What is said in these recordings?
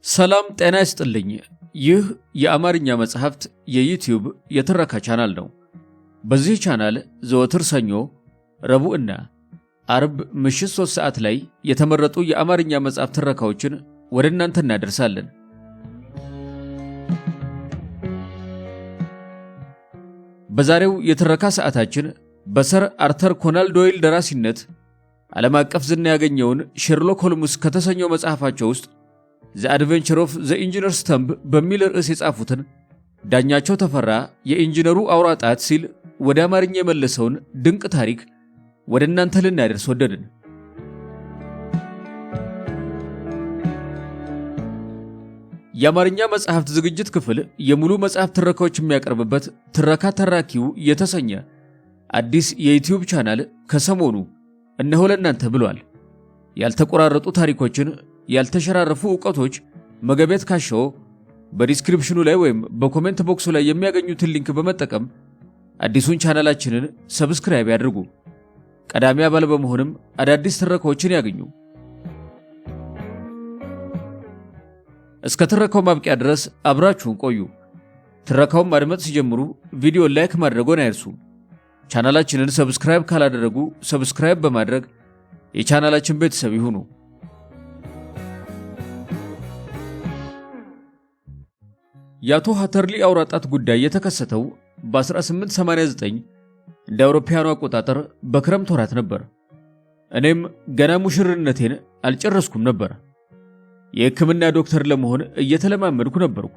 ሰላም ጤና ይስጥልኝ። ይህ የአማርኛ መጽሐፍት የዩቲዩብ የትረካ ቻናል ነው። በዚህ ቻናል ዘወትር ሰኞ፣ ረቡዕ እና አርብ ምሽት 3 ሰዓት ላይ የተመረጡ የአማርኛ መጽሐፍ ትረካዎችን ወደ እናንተ እናደርሳለን። በዛሬው የትረካ ሰዓታችን በሰር አርተር ኮናን ዶይል ደራሲነት ዓለም አቀፍ ዝና ያገኘውን ሼርሎክ ሆልምስ ከተሰኘው መጽሐፋቸው ውስጥ ዘ አድቬንቸር ኦፍ ዘ ኢንጂነር ስተምፕ በሚል ርዕስ የጻፉትን ዳኛቸው ተፈራ የኢንጂነሩ አውራ ጣት ሲል ወደ አማርኛ የመለሰውን ድንቅ ታሪክ ወደ እናንተ ልናደርስ ወደድን። የአማርኛ መጽሐፍት ዝግጅት ክፍል የሙሉ መጽሐፍ ትረካዎች የሚያቀርብበት ትረካ ተራኪው የተሰኘ አዲስ የዩቲዩብ ቻናል ከሰሞኑ እነሆ ለእናንተ ብሏል። ያልተቆራረጡ ታሪኮችን፣ ያልተሸራረፉ ዕውቀቶች መገቤት ካሸው በዲስክሪፕሽኑ ላይ ወይም በኮሜንት ቦክሱ ላይ የሚያገኙትን ሊንክ በመጠቀም አዲሱን ቻናላችንን ሰብስክራይብ ያድርጉ። ቀዳሚ አባል በመሆንም አዳዲስ ትረካዎችን ያገኙ። እስከ ትረካው ማብቂያ ድረስ አብራችሁን ቆዩ። ትረካውን ማድመጥ ሲጀምሩ ቪዲዮ ላይክ ማድረጎን አይርሱ። ቻናላችንን ሰብስክራይብ ካላደረጉ ሰብስክራይብ በማድረግ የቻናላችን ቤተሰብ ይሁኑ። የአቶ ሃተርሊ አውራ ጣት ጉዳይ የተከሰተው በ1889 እንደ አውሮፓውያኑ አቆጣጠር በክረምት ወራት ነበር። እኔም ገና ሙሽርነቴን አልጨረስኩም ነበር። የሕክምና ዶክተር ለመሆን እየተለማመድኩ ነበርኩ።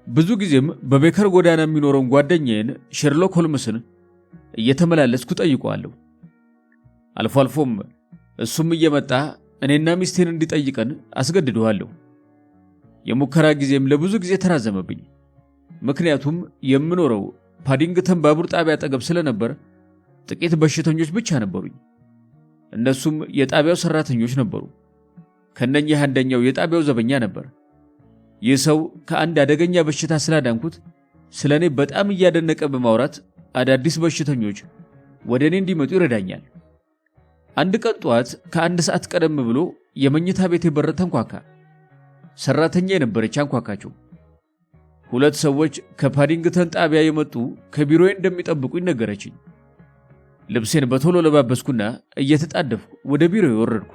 ብዙ ጊዜም በቤከር ጎዳና የሚኖረውን ጓደኛዬን ሼርሎክ ሆልምስን እየተመላለስኩ ጠይቀዋለሁ። አልፎ አልፎም እሱም እየመጣ እኔና ሚስቴን እንዲጠይቀን አስገድደዋለሁ። የሙከራ ጊዜም ለብዙ ጊዜ ተራዘመብኝ። ምክንያቱም የምኖረው ፓዲንግተን ባቡር ጣቢያ አጠገብ ስለነበር ጥቂት በሽተኞች ብቻ ነበሩኝ። እነሱም የጣቢያው ሰራተኞች ነበሩ። ከነኚህ አንደኛው የጣቢያው ዘበኛ ነበር። ይህ ሰው ከአንድ አደገኛ በሽታ ስላዳንኩት ስለኔ በጣም እያደነቀ በማውራት አዳዲስ በሽተኞች ወደ እኔ እንዲመጡ ይረዳኛል። አንድ ቀን ጠዋት ከ1 ሰዓት ቀደም ብሎ የመኝታ ቤቴ በር ተንኳካ። ሰራተኛ የነበረች አንኳካቸው። 2 ሰዎች ከፓዲንግተን ጣቢያ የመጡ ከቢሮዬ እንደሚጠብቁኝ ነገረችኝ። ልብሴን በቶሎ ለባበስኩና እየተጣደፍኩ ወደ ቢሮዬ ወረድኩ።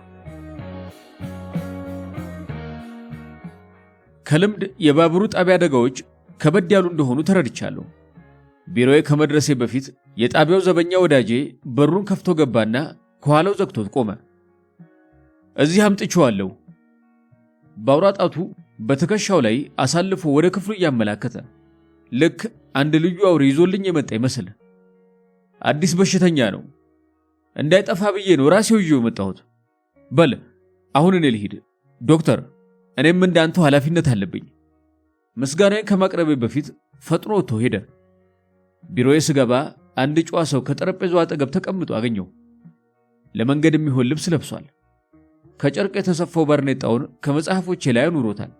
ከልምድ የባቡሩ ጣቢያ አደጋዎች ከበድ ያሉ እንደሆኑ ተረድቻለሁ። ቢሮዬ ከመድረሴ በፊት የጣቢያው ዘበኛ ወዳጄ በሩን ከፍቶ ገባና ከኋላው ዘግቶት ቆመ። እዚህ አምጥቼዋለሁ። በአውራ ጣቱ በትከሻው ላይ አሳልፎ ወደ ክፍሉ እያመላከተ ልክ አንድ ልዩ አውሬ ይዞልኝ የመጣ ይመስል። አዲስ በሽተኛ ነው፣ እንዳይጠፋ ብዬ ነው ራሴው ይዤው የመጣሁት። በል አሁን እኔ ልሂድ ዶክተር፣ እኔም እንዳንተው ኃላፊነት አለብኝ። ምስጋናዬን ከማቅረቤ በፊት ፈጥኖ ወጥቶ ሄደ። ቢሮዬ ስገባ አንድ ጨዋ ሰው ከጠረጴዛው አጠገብ ተቀምጦ አገኘው። ለመንገድ የሚሆን ልብስ ለብሷል። ከጨርቅ የተሰፋው ባርኔጣውን ከመጽሐፎቼ ላይ አኑሮታል።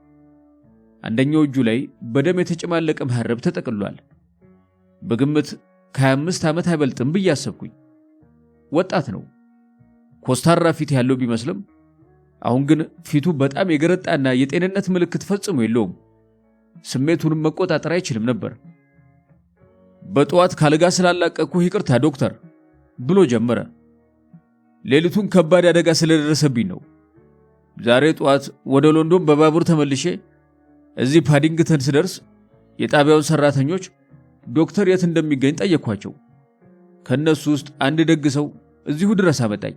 አንደኛው እጁ ላይ በደም የተጨማለቀ መሐረብ ተጠቅሏል። በግምት ከ25 ዓመት አይበልጥም ብዬ አሰብኩኝ። ወጣት ነው። ኮስታራ ፊት ያለው ቢመስልም አሁን ግን ፊቱ በጣም የገረጣና የጤንነት ምልክት ፈጽሞ የለውም። ስሜቱንም መቆጣጠር አይችልም ነበር። በጠዋት ካልጋ ስላላቀቅኩ ይቅርታ ዶክተር ብሎ ጀመረ። ሌሊቱን ከባድ አደጋ ስለደረሰብኝ ነው። ዛሬ ጠዋት ወደ ሎንዶን በባቡር ተመልሼ እዚህ ፓዲንግተን ስደርስ የጣቢያውን ሰራተኞች ዶክተር የት እንደሚገኝ ጠየኳቸው። ከነሱ ውስጥ አንድ ደግ ሰው እዚሁ ድረስ አመጣኝ።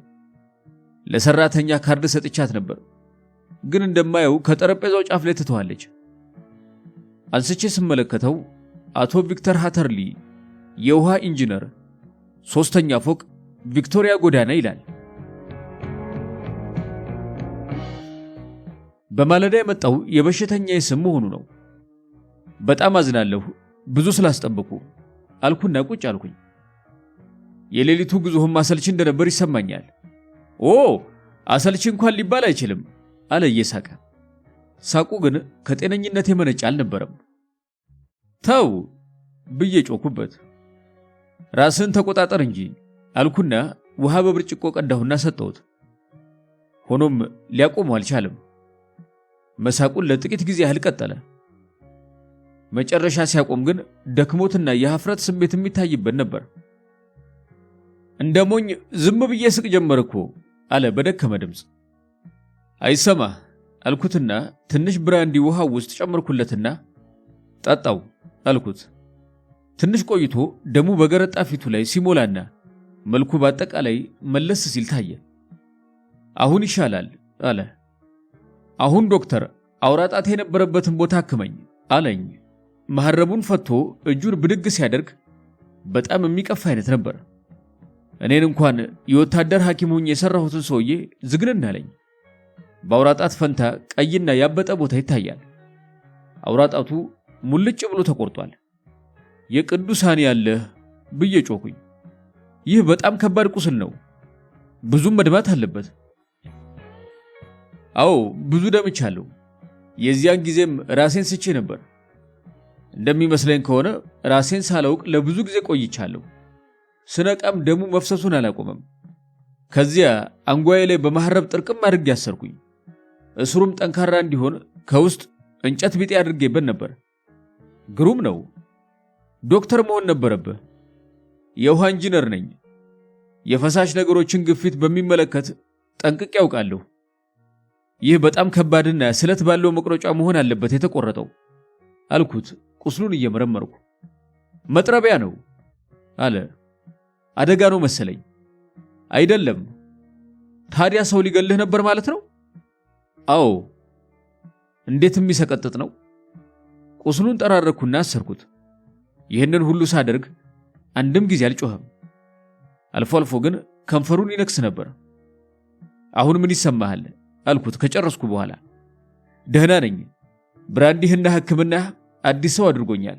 ለሰራተኛ ካርድ ሰጥቻት ነበር፣ ግን እንደማየው ከጠረጴዛው ጫፍ ላይ ትተዋለች። አንስቼ ስመለከተው አቶ ቪክተር ሃተርሊ የውሃ ኢንጂነር 3ኛ ፎቅ ቪክቶሪያ ጎዳና ይላል። በማለዳ የመጣው የበሽተኛዬ ስም መሆኑ ነው። በጣም አዝናለሁ ብዙ ስላስጠበቁ አልኩና ቁጭ አልኩኝ። የሌሊቱ ጉዞህም አሰልቺ እንደነበር ይሰማኛል። ኦ አሰልቺ እንኳን ሊባል አይችልም አለ እየሳቀ። ሳቁ ግን ከጤነኝነት የመነጨ አልነበረም። ተው ብዬ ጮኩበት። ራስን ተቆጣጠር እንጂ አልኩና ውሃ በብርጭቆ ቀዳሁና ሰጠሁት። ሆኖም ሊያቆመው አልቻለም። መሳቁን ለጥቂት ጊዜ ያህል ቀጠለ። መጨረሻ ሲያቆም ግን ደክሞትና የሀፍረት ስሜት የሚታይበት ነበር። እንደሞኝ ዝም ብዬ ስቅ ጀመርኩ አለ በደከመ ድምፅ። አይሰማ አልኩትና ትንሽ ብራንዲ ውሃ ውስጥ ጨመርኩለትና ጠጣው አልኩት። ትንሽ ቆይቶ ደሙ በገረጣ ፊቱ ላይ ሲሞላና መልኩ በአጠቃላይ መለስ ሲል ታየ። አሁን ይሻላል አለ። አሁን ዶክተር አውራጣት የነበረበትን ቦታ አክመኝ አለኝ። መሐረቡን ፈቶ እጁን ብድግ ሲያደርግ በጣም የሚቀፋ አይነት ነበር። እኔን እንኳን የወታደር ሐኪም ሆኜ የሰራሁትን ሰውዬ ዝግንን አለኝ። በአውራጣት ፈንታ ቀይና ያበጠ ቦታ ይታያል። አውራጣቱ ሙልጭ ብሎ ተቆርጧል። የቅዱሳን ያለህ ብዬ ጮኩኝ። ይህ በጣም ከባድ ቁስል ነው። ብዙም መድማት አለበት። አዎ ብዙ ደምቻለሁ። የዚያን ጊዜም ራሴን ስቼ ነበር። እንደሚመስለኝ ከሆነ ራሴን ሳላውቅ ለብዙ ጊዜ ቆይቻለሁ። ስነቃም ደሙ መፍሰሱን አላቆመም። ከዚያ አንጓዬ ላይ በመሐረብ ጥርቅም አድርጌ ያሰርኩኝ። እስሩም ጠንካራ እንዲሆን ከውስጥ እንጨት ቢጤ አድርጌበት ነበር። ግሩም ነው። ዶክተር መሆን ነበረብህ። የውሃ ኢንጂነር ነኝ። የፈሳሽ ነገሮችን ግፊት በሚመለከት ጠንቅቄ ያውቃለሁ። ይህ በጣም ከባድና ስለት ባለው መቁረጫ መሆን አለበት የተቆረጠው አልኩት ቁስሉን እየመረመርኩ። መጥረቢያ ነው አለ። አደጋ ነው መሰለኝ። አይደለም። ታዲያ ሰው ሊገልህ ነበር ማለት ነው? አዎ። እንዴት የሚሰቀጥጥ ነው። ቁስሉን ጠራረኩና አሰርኩት። ይህንን ሁሉ ሳደርግ አንድም ጊዜ አልጮኸም። አልፎ አልፎ ግን ከንፈሩን ይነክስ ነበር። አሁን ምን ይሰማሃል አልኩት ከጨረስኩ በኋላ። ደህና ነኝ። ብራንዲህና ሕክምና አዲስ ሰው አድርጎኛል።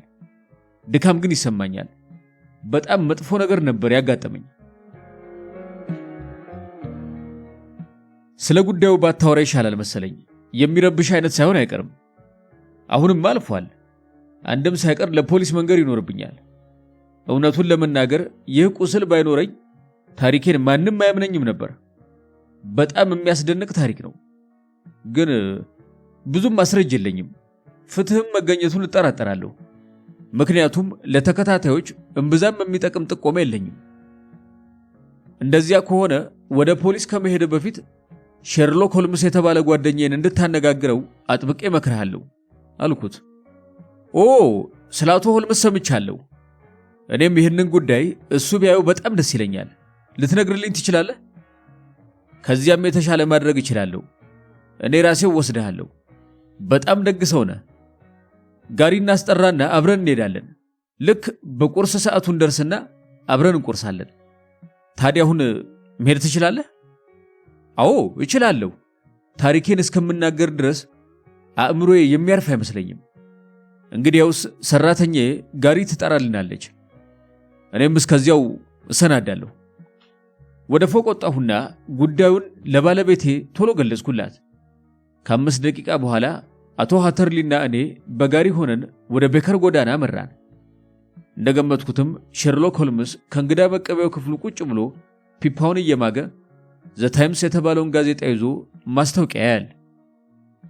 ድካም ግን ይሰማኛል። በጣም መጥፎ ነገር ነበር ያጋጠመኝ። ስለ ጉዳዩ ባታወራ ይሻላል መሰለኝ። የሚረብሽ አይነት ሳይሆን አይቀርም። አሁንም አልፏል። አንድም ሳይቀር ለፖሊስ መንገር ይኖርብኛል። እውነቱን ለመናገር ይህ ቁስል ባይኖረኝ ታሪኬን ማንም አያምነኝም ነበር። በጣም የሚያስደንቅ ታሪክ ነው። ግን ብዙም ማስረጃ የለኝም። ፍትህም መገኘቱን እጠራጠራለሁ። ምክንያቱም ለተከታታዮች እምብዛም የሚጠቅም ጥቆማ የለኝም። እንደዚያ ከሆነ ወደ ፖሊስ ከመሄድ በፊት ሼርሎክ ሆልምስ የተባለ ጓደኛዬን እንድታነጋግረው አጥብቄ እመክርሃለሁ አልኩት። ኦ ስለ አቶ ሆልምስ ሰምቻለሁ። እኔም ይህንን ጉዳይ እሱ ቢያየው በጣም ደስ ይለኛል። ልትነግርልኝ ትችላለህ? ከዚያም የተሻለ ማድረግ እችላለሁ። እኔ ራሴው ወስደሃለሁ። በጣም ደግ ሰው ነህ። ጋሪ እናስጠራና አብረን እንሄዳለን። ልክ በቁርስ ሰዓቱን ደርስና አብረን እንቆርሳለን። ታዲያ አሁን መሄድ ትችላለህ? አዎ እችላለሁ። ታሪኬን እስከምናገር ድረስ አእምሮዬ የሚያርፍ አይመስለኝም። እንግዲያውስ ሰራተኛዬ ጋሪ ትጠራልናለች። እኔም እስከዚያው እሰናዳለሁ። ወደ ፎቅ ወጣሁና ጉዳዩን ለባለቤቴ ቶሎ ገለጽኩላት። ከ5 ደቂቃ በኋላ አቶ ሃተርሊና እኔ በጋሪ ሆነን ወደ ቤከር ጎዳና መራን። እንደገመትኩትም ሼርሎክ ሆልምስ ከእንግዳ መቀበያው ክፍሉ ቁጭ ብሎ ፒፓውን እየማገ ዘ ታይምስ የተባለውን ጋዜጣ ይዞ ማስታወቂያ ያያል።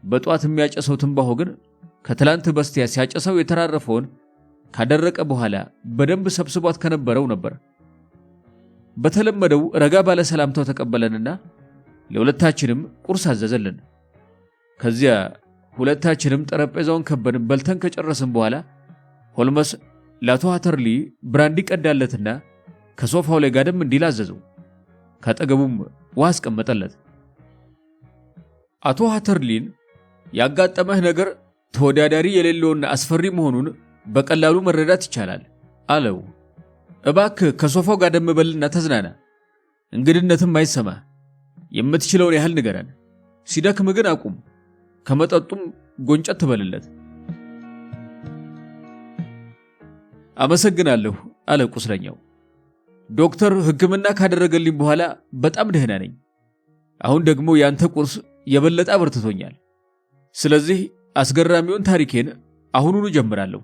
በጧት የሚያጨሰው ትንባሆ ግን ከትላንት በስቲያ ሲያጨሰው የተራረፈውን ካደረቀ በኋላ በደንብ ሰብስቧት ከነበረው ነበር። በተለመደው ረጋ ባለ ሰላምታው ተቀበለንና ለሁለታችንም ቁርስ አዘዘልን። ከዚያ ሁለታችንም ጠረጴዛውን ከበን በልተን ከጨረስን በኋላ ሆልመስ ለአቶ ሃተርሊ ብራንዲ ቀዳለትና ከሶፋው ላይ ጋደም እንዲል አዘዘው። ካጠገቡም ውሃ አስቀመጠለት። አቶ ሃተርሊን ያጋጠመህ ነገር ተወዳዳሪ የሌለውና አስፈሪ መሆኑን በቀላሉ መረዳት ይቻላል አለው። እባክህ ከሶፋው ጋደም በልና ተዝናና። እንግድነትም አይሰማ። የምትችለውን ያህል ንገረን። ሲደክም ግን አቁም። ከመጠጡም ጎንጨት ትበልለት። አመሰግናለሁ አለ ቁስለኛው። ዶክተር ሕክምና ካደረገልኝ በኋላ በጣም ደህና ነኝ። አሁን ደግሞ ያንተ ቁርስ የበለጠ አበርትቶኛል። ስለዚህ አስገራሚውን ታሪኬን አሁኑኑ ጀምራለሁ።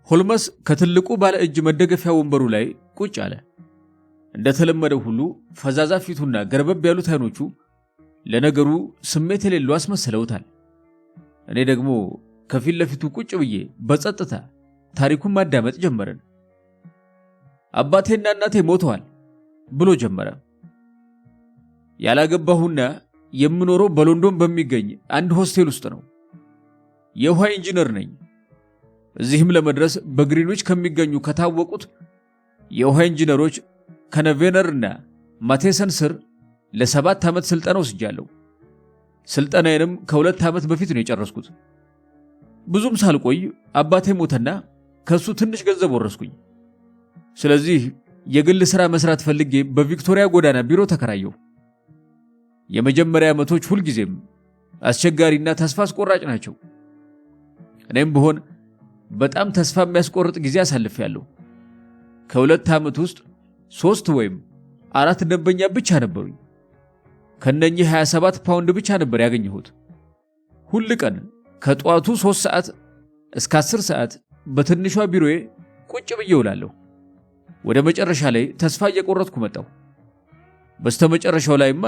ሆልመስ ከትልቁ ባለ እጅ መደገፊያ ወንበሩ ላይ ቁጭ አለ። እንደተለመደው ሁሉ ፈዛዛ ፊቱና ገርበብ ያሉት አይኖቹ ለነገሩ ስሜት የሌለው አስመስለውታል። እኔ ደግሞ ከፊት ለፊቱ ቁጭ ብዬ በጸጥታ ታሪኩን ማዳመጥ ጀመርን። አባቴና እናቴ ሞተዋል ብሎ ጀመረ። ያላገባሁና የምኖረው በሎንዶን በሚገኝ አንድ ሆስቴል ውስጥ ነው። የውሃ ኢንጂነር ነኝ። እዚህም ለመድረስ በግሪንዊች ከሚገኙ ከታወቁት የውሃ ኢንጂነሮች ከነቬነርና ማቴሰን ስር ለ7 ዓመት ስልጠና ወስጃለሁ። ስልጠናዬንም ከ2 ዓመት በፊት ነው የጨረስኩት። ብዙም ሳልቆይ አባቴ ሞተና ከሱ ትንሽ ገንዘብ ወረስኩኝ። ስለዚህ የግል ሥራ መስራት ፈልጌ በቪክቶሪያ ጎዳና ቢሮ ተከራየሁ። የመጀመሪያ ዓመቶች ሁልጊዜም አስቸጋሪና ተስፋ አስቆራጭ ናቸው። እኔም ብሆን በጣም ተስፋ የሚያስቆርጥ ጊዜ አሳልፌያለሁ። ከ2 ዓመት ውስጥ 3 ወይም 4 ደንበኛ ብቻ ነበሩኝ። ከነኚህ 27 ፓውንድ ብቻ ነበር ያገኘሁት። ሁል ቀን ከጠዋቱ 3 ሰዓት እስከ 10 ሰዓት በትንሿ ቢሮዬ ቁጭ ብዬ እውላለሁ። ወደ መጨረሻ ላይ ተስፋ እየቆረጥኩ መጣሁ። በስተመጨረሻው ላይማ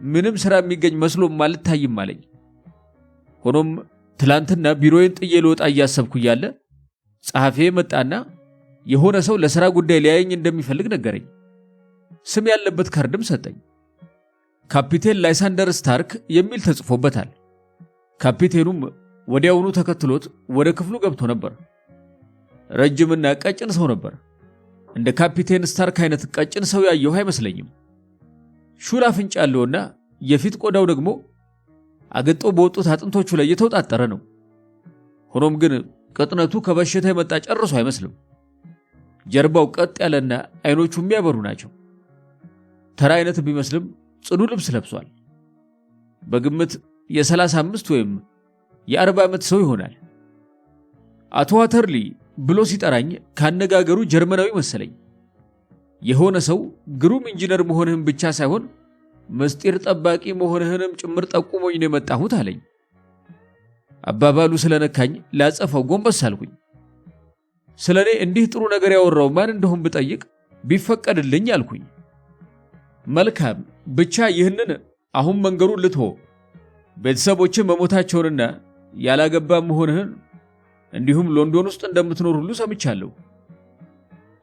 ምንም ሥራ የሚገኝ መስሎም አልታይም አለኝ። ሆኖም ትላንትና ቢሮዬን ጥዬ ልወጣ እያሰብኩ እያለ ጸሐፌ መጣና የሆነ ሰው ለሥራ ጉዳይ ሊያየኝ እንደሚፈልግ ነገረኝ። ስም ያለበት ካርድም ሰጠኝ። ካፒቴን ላይሳንደር ስታርክ የሚል ተጽፎበታል። ካፒቴኑም ወዲያውኑ ተከትሎት ወደ ክፍሉ ገብቶ ነበር። ረጅምና ቀጭን ሰው ነበር። እንደ ካፒቴን ስታርክ አይነት ቀጭን ሰው ያየሁ አይመስለኝም። ሹል አፍንጫ ያለውና የፊት ቆዳው ደግሞ አገጦ በወጡት አጥንቶቹ ላይ የተውጣጠረ ነው። ሆኖም ግን ቅጥነቱ ከበሽታ የመጣ ጨርሶ አይመስልም። ጀርባው ቀጥ ያለና አይኖቹ የሚያበሩ ናቸው። ተራ አይነት ቢመስልም ጽዱ ልብስ ለብሷል። በግምት የ35 ወይም የ40 ዓመት ሰው ይሆናል። አቶ ዋተርሊ ብሎ ሲጠራኝ ካነጋገሩ ጀርመናዊ መሰለኝ። የሆነ ሰው ግሩም ኢንጂነር መሆንህን ብቻ ሳይሆን ምስጢር ጠባቂ መሆንህንም ጭምር ጠቁሞኝ ነው የመጣሁት አለኝ። አባባሉ ስለነካኝ ላጸፋው ጎንበስ አልኩኝ። ስለኔ እንዲህ ጥሩ ነገር ያወራው ማን እንደሆን ብጠይቅ ቢፈቀድልኝ አልኩኝ። መልካም፣ ብቻ ይህንን አሁን መንገሩን ልትሆ ቤተሰቦች መሞታቸውንና ያላገባ መሆንህን እንዲሁም ሎንዶን ውስጥ እንደምትኖር ሁሉ ሰምቻለሁ።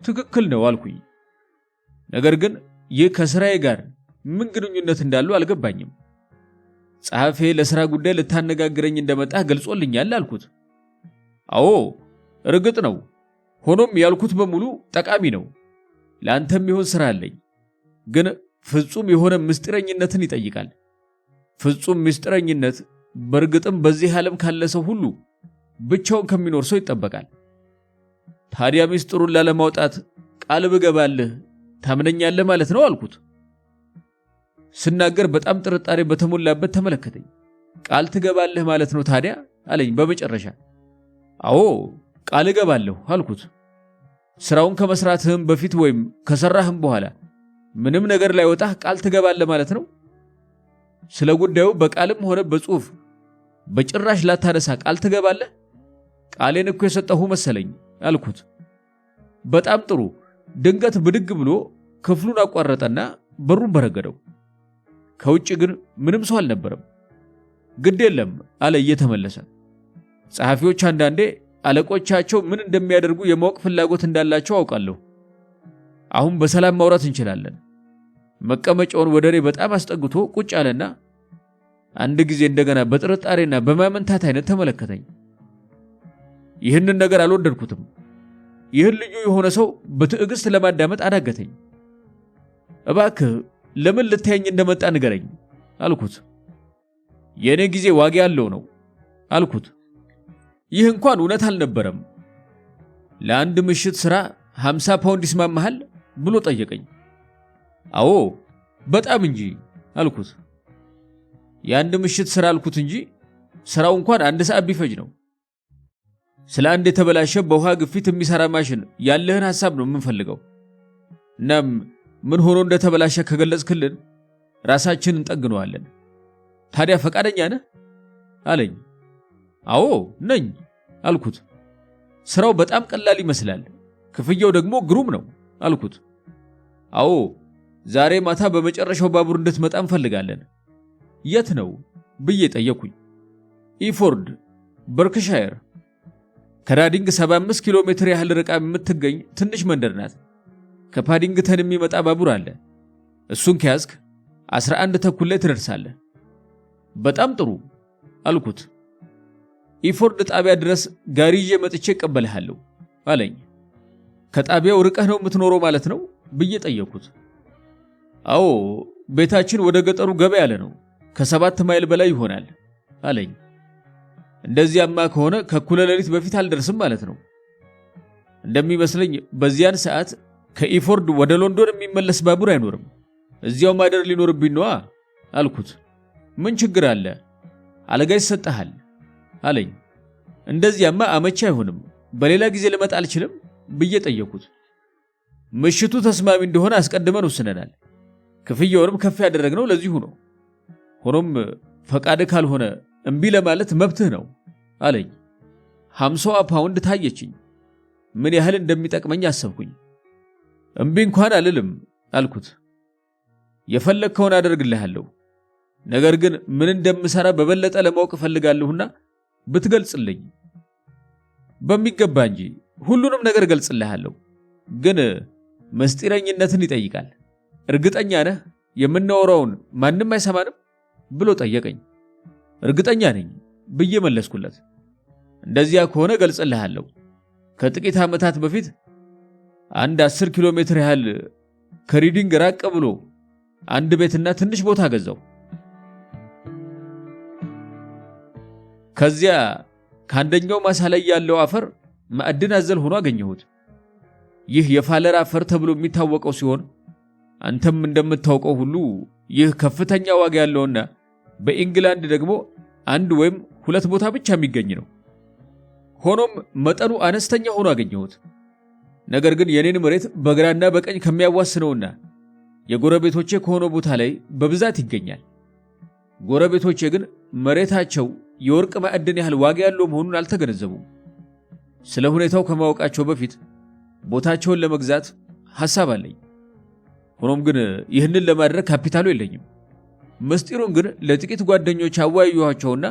ትክክል ነው አልኩኝ። ነገር ግን ይህ ከሥራዬ ጋር ምን ግንኙነት እንዳለው አልገባኝም። ጸሐፌ ለሥራ ጉዳይ ልታነጋግረኝ እንደመጣህ ገልጾልኛል አልኩት። አዎ እርግጥ ነው። ሆኖም ያልኩት በሙሉ ጠቃሚ ነው። ለአንተም ይሆን ሥራ አለኝ፣ ግን ፍጹም የሆነ ምስጢረኝነትን ይጠይቃል። ፍጹም ምስጢረኝነት በእርግጥም በዚህ ዓለም ካለ ሰው ሁሉ ብቻውን ከሚኖር ሰው ይጠበቃል። ታዲያ ምስጢሩን ላለማውጣት ቃል ብገባልህ ታምነኛለህ ማለት ነው አልኩት። ስናገር በጣም ጥርጣሬ በተሞላበት ተመለከተኝ። ቃል ትገባለህ ማለት ነው ታዲያ አለኝ በመጨረሻ። አዎ ቃል እገባለሁ አልኩት። ስራውን ከመስራትህም በፊት ወይም ከሰራህም በኋላ ምንም ነገር ላይ ወጣህ ቃል ትገባለህ ማለት ነው? ስለ ጉዳዩ በቃልም ሆነ በጽሑፍ በጭራሽ ላታነሳ ቃል ትገባለህ? ቃሌን እኮ የሰጠሁ መሰለኝ አልኩት። በጣም ጥሩ። ድንገት ብድግ ብሎ ክፍሉን አቋረጠና በሩን በረገደው። ከውጭ ግን ምንም ሰው አልነበረም። ግድ የለም አለ እየተመለሰ። ጸሐፊዎች አንዳንዴ አለቆቻቸው ምን እንደሚያደርጉ የማወቅ ፍላጎት እንዳላቸው አውቃለሁ። አሁን በሰላም ማውራት እንችላለን። መቀመጫውን ወደ እኔ በጣም አስጠግቶ ቁጭ አለና አንድ ጊዜ እንደገና በጥርጣሬና በማመንታት አይነት ተመለከተኝ። ይህንን ነገር አልወደድኩትም። ይህን ልዩ የሆነ ሰው በትዕግስት ለማዳመጥ አዳገተኝ። እባክህ ለምን ልታየኝ እንደመጣ ንገረኝ አልኩት። የእኔ ጊዜ ዋጋ ያለው ነው አልኩት። ይህ እንኳን እውነት አልነበረም። ለአንድ ምሽት ሥራ 50 ፓውንድ ይስማማሃል ብሎ ጠየቀኝ። አዎ በጣም እንጂ አልኩት። የአንድ ምሽት ሥራ አልኩት እንጂ ሥራው እንኳን 1 ሰዓት ቢፈጅ ነው። ስለ አንድ የተበላሸ በውሃ ግፊት የሚሰራ ማሽን ያለህን ሐሳብ ነው የምንፈልገው። እናም ምን ሆኖ እንደተበላሸ ከገለጽክልን ራሳችንን እንጠግነዋለን። ታዲያ ፈቃደኛ ነህ አለኝ። አዎ ነኝ አልኩት። ሥራው በጣም ቀላል ይመስላል፣ ክፍያው ደግሞ ግሩም ነው አልኩት። አዎ ዛሬ ማታ በመጨረሻው ባቡር እንድትመጣ እንፈልጋለን። የት ነው ብዬ ጠየኩኝ። ኢፎርድ በርክሻየር፣ ከራዲንግ 75 ኪሎ ሜትር ያህል ርቃ የምትገኝ ትንሽ መንደር ናት። ከፓዲንግተን የሚመጣ ባቡር አለ። እሱን ከያዝክ 11 ተኩል ላይ ትደርሳለህ። በጣም ጥሩ አልኩት። ኢፎርድ ጣቢያ ድረስ ጋሪ ይዤ መጥቼ እቀበልሃለሁ አለኝ። ከጣቢያው ርቀህ ነው የምትኖረው ማለት ነው ብዬ ጠየኩት። አዎ፣ ቤታችን ወደ ገጠሩ ገባ ያለ ነው፣ ከ7 ማይል በላይ ይሆናል አለኝ። እንደዚያማ ከሆነ ከእኩለ ሌሊት በፊት አልደርስም ማለት ነው። እንደሚመስለኝ በዚያን ሰዓት ከኢፎርድ ወደ ሎንዶን የሚመለስ ባቡር አይኖርም። እዚያው ማደር ሊኖርብኝ ነዋ አልኩት። ምን ችግር አለ? አልጋ ይሰጥሃል አለኝ። እንደዚያማ አመቺ አይሆንም፣ በሌላ ጊዜ ልመጣ አልችልም ብዬ ጠየኩት። ምሽቱ ተስማሚ እንደሆነ አስቀድመን ወስነናል። ክፍያውንም ከፍ ያደረግነው ለዚሁ ነው። ሆኖም ፈቃድ ካልሆነ እምቢ ለማለት መብትህ ነው አለኝ። 50 ፓውንድ ታየችኝ። ምን ያህል እንደሚጠቅመኝ አሰብኩኝ። እምቢ እንኳን አልልም አልኩት። የፈለግከውን አደርግልሃለሁ፣ ነገር ግን ምን እንደምሰራ በበለጠ ለማወቅ እፈልጋለሁና ብትገልጽልኝ። በሚገባ እንጂ ሁሉንም ነገር ገልጽልሃለሁ፣ ግን ምስጢረኝነትን ይጠይቃል። እርግጠኛ ነህ የምናወራውን ማንም አይሰማንም ብሎ ጠየቀኝ። እርግጠኛ ነኝ ብዬ መለስኩለት። እንደዚያ ከሆነ ገልጽልሃለሁ። ከጥቂት ዓመታት በፊት አንድ 10 ኪሎ ሜትር ያህል ከሪዲንግ ራቅ ብሎ አንድ ቤትና ትንሽ ቦታ ገዛው። ከዚያ ከአንደኛው ማሳ ላይ ያለው አፈር ማዕድን አዘል ሆኖ አገኘሁት። ይህ የፋለር አፈር ተብሎ የሚታወቀው ሲሆን አንተም እንደምታውቀው ሁሉ ይህ ከፍተኛ ዋጋ ያለውና በኢንግላንድ ደግሞ 1 ወይም 2 ቦታ ብቻ የሚገኝ ነው። ሆኖም መጠኑ አነስተኛ ሆኖ አገኘሁት። ነገር ግን የኔን መሬት በግራና በቀኝ ከሚያዋስነውና የጎረቤቶቼ ከሆነ ቦታ ላይ በብዛት ይገኛል። ጎረቤቶቼ ግን መሬታቸው የወርቅ ማዕድን ያህል ዋጋ ያለው መሆኑን አልተገነዘቡም። ስለ ሁኔታው ከማወቃቸው በፊት ቦታቸውን ለመግዛት ሐሳብ አለኝ። ሆኖም ግን ይህንን ለማድረግ ካፒታሉ የለኝም። ምስጢሩን ግን ለጥቂት ጓደኞች አወያየኋቸውና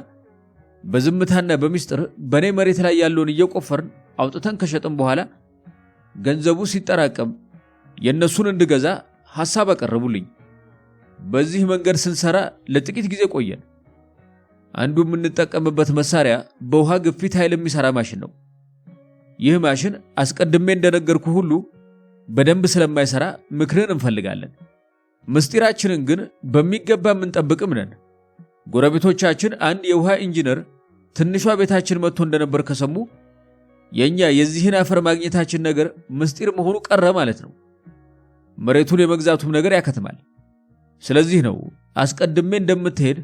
በዝምታና በሚስጥር በኔ መሬት ላይ ያለውን እየቆፈርን አውጥተን ከሸጥን በኋላ ገንዘቡ ሲጠራቀም የነሱን እንድገዛ ሐሳብ አቀረቡልኝ። በዚህ መንገድ ስንሰራ ለጥቂት ጊዜ ቆየን። አንዱ የምንጠቀምበት መሳሪያ በውሃ ግፊት ኃይል የሚሰራ ማሽን ነው። ይህ ማሽን አስቀድሜ እንደነገርኩ ሁሉ በደንብ ስለማይሰራ ምክርን እንፈልጋለን። ምስጢራችንን ግን በሚገባ የምንጠብቅም ነን። ጎረቤቶቻችን አንድ የውሃ ኢንጂነር ትንሿ ቤታችን መጥቶ እንደነበር ከሰሙ የኛ የዚህን አፈር ማግኘታችን ነገር ምስጢር መሆኑ ቀረ ማለት ነው። መሬቱን የመግዛቱም ነገር ያከትማል። ስለዚህ ነው አስቀድሜ እንደምትሄድ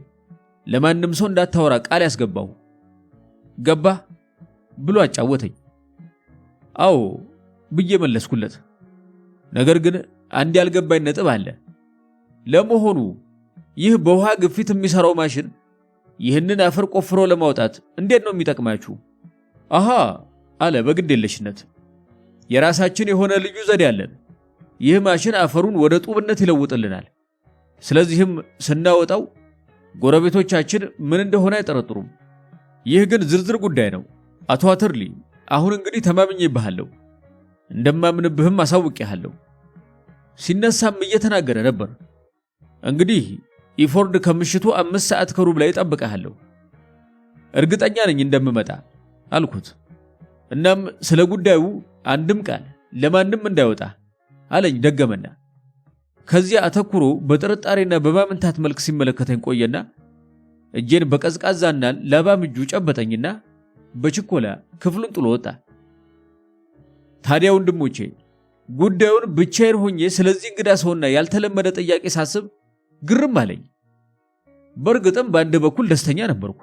ለማንም ሰው እንዳታወራ ቃል ያስገባው። ገባ ብሎ አጫወተኝ። አዎ ብዬ መለስኩለት። ነገር ግን አንድ ያልገባኝ ነጥብ አለ። ለመሆኑ ይህ በውሃ ግፊት የሚሰራው ማሽን ይህንን አፈር ቆፍሮ ለማውጣት እንዴት ነው የሚጠቅማችሁ? አሃ አለ በግዴለሽነት። የራሳችን የሆነ ልዩ ዘዴ አለን። ይህ ማሽን አፈሩን ወደ ጡብነት ይለውጥልናል። ስለዚህም ስናወጣው ጎረቤቶቻችን ምን እንደሆነ አይጠረጥሩም። ይህ ግን ዝርዝር ጉዳይ ነው። አቶ አተርሊ፣ አሁን እንግዲህ ተማምኜብሃለሁ፣ እንደማምንብህም አሳውቄሃለሁ። ሲነሳም እየተናገረ ነበር። እንግዲህ ኢፎርድ ከምሽቱ 5 ሰዓት ከሩብ ላይ እጠብቅሃለሁ። እርግጠኛ ነኝ እንደምመጣ አልኩት። እናም ስለ ጉዳዩ አንድም ቃል ለማንም እንዳይወጣ አለኝ ደገመና። ከዚያ አተኩሮ በጥርጣሬና በማመንታት መልክ ሲመለከተኝ ቆየና እጄን በቀዝቃዛና ላባም እጁ ጨበጠኝና በችኮላ ክፍሉን ጥሎ ወጣ። ታዲያ ወንድሞቼ ጉዳዩን ብቻዬን ሆኜ ስለዚህ እንግዳ ሰውና ያልተለመደ ጥያቄ ሳስብ ግርም አለኝ። በእርግጥም በአንድ በኩል ደስተኛ ነበርኩ።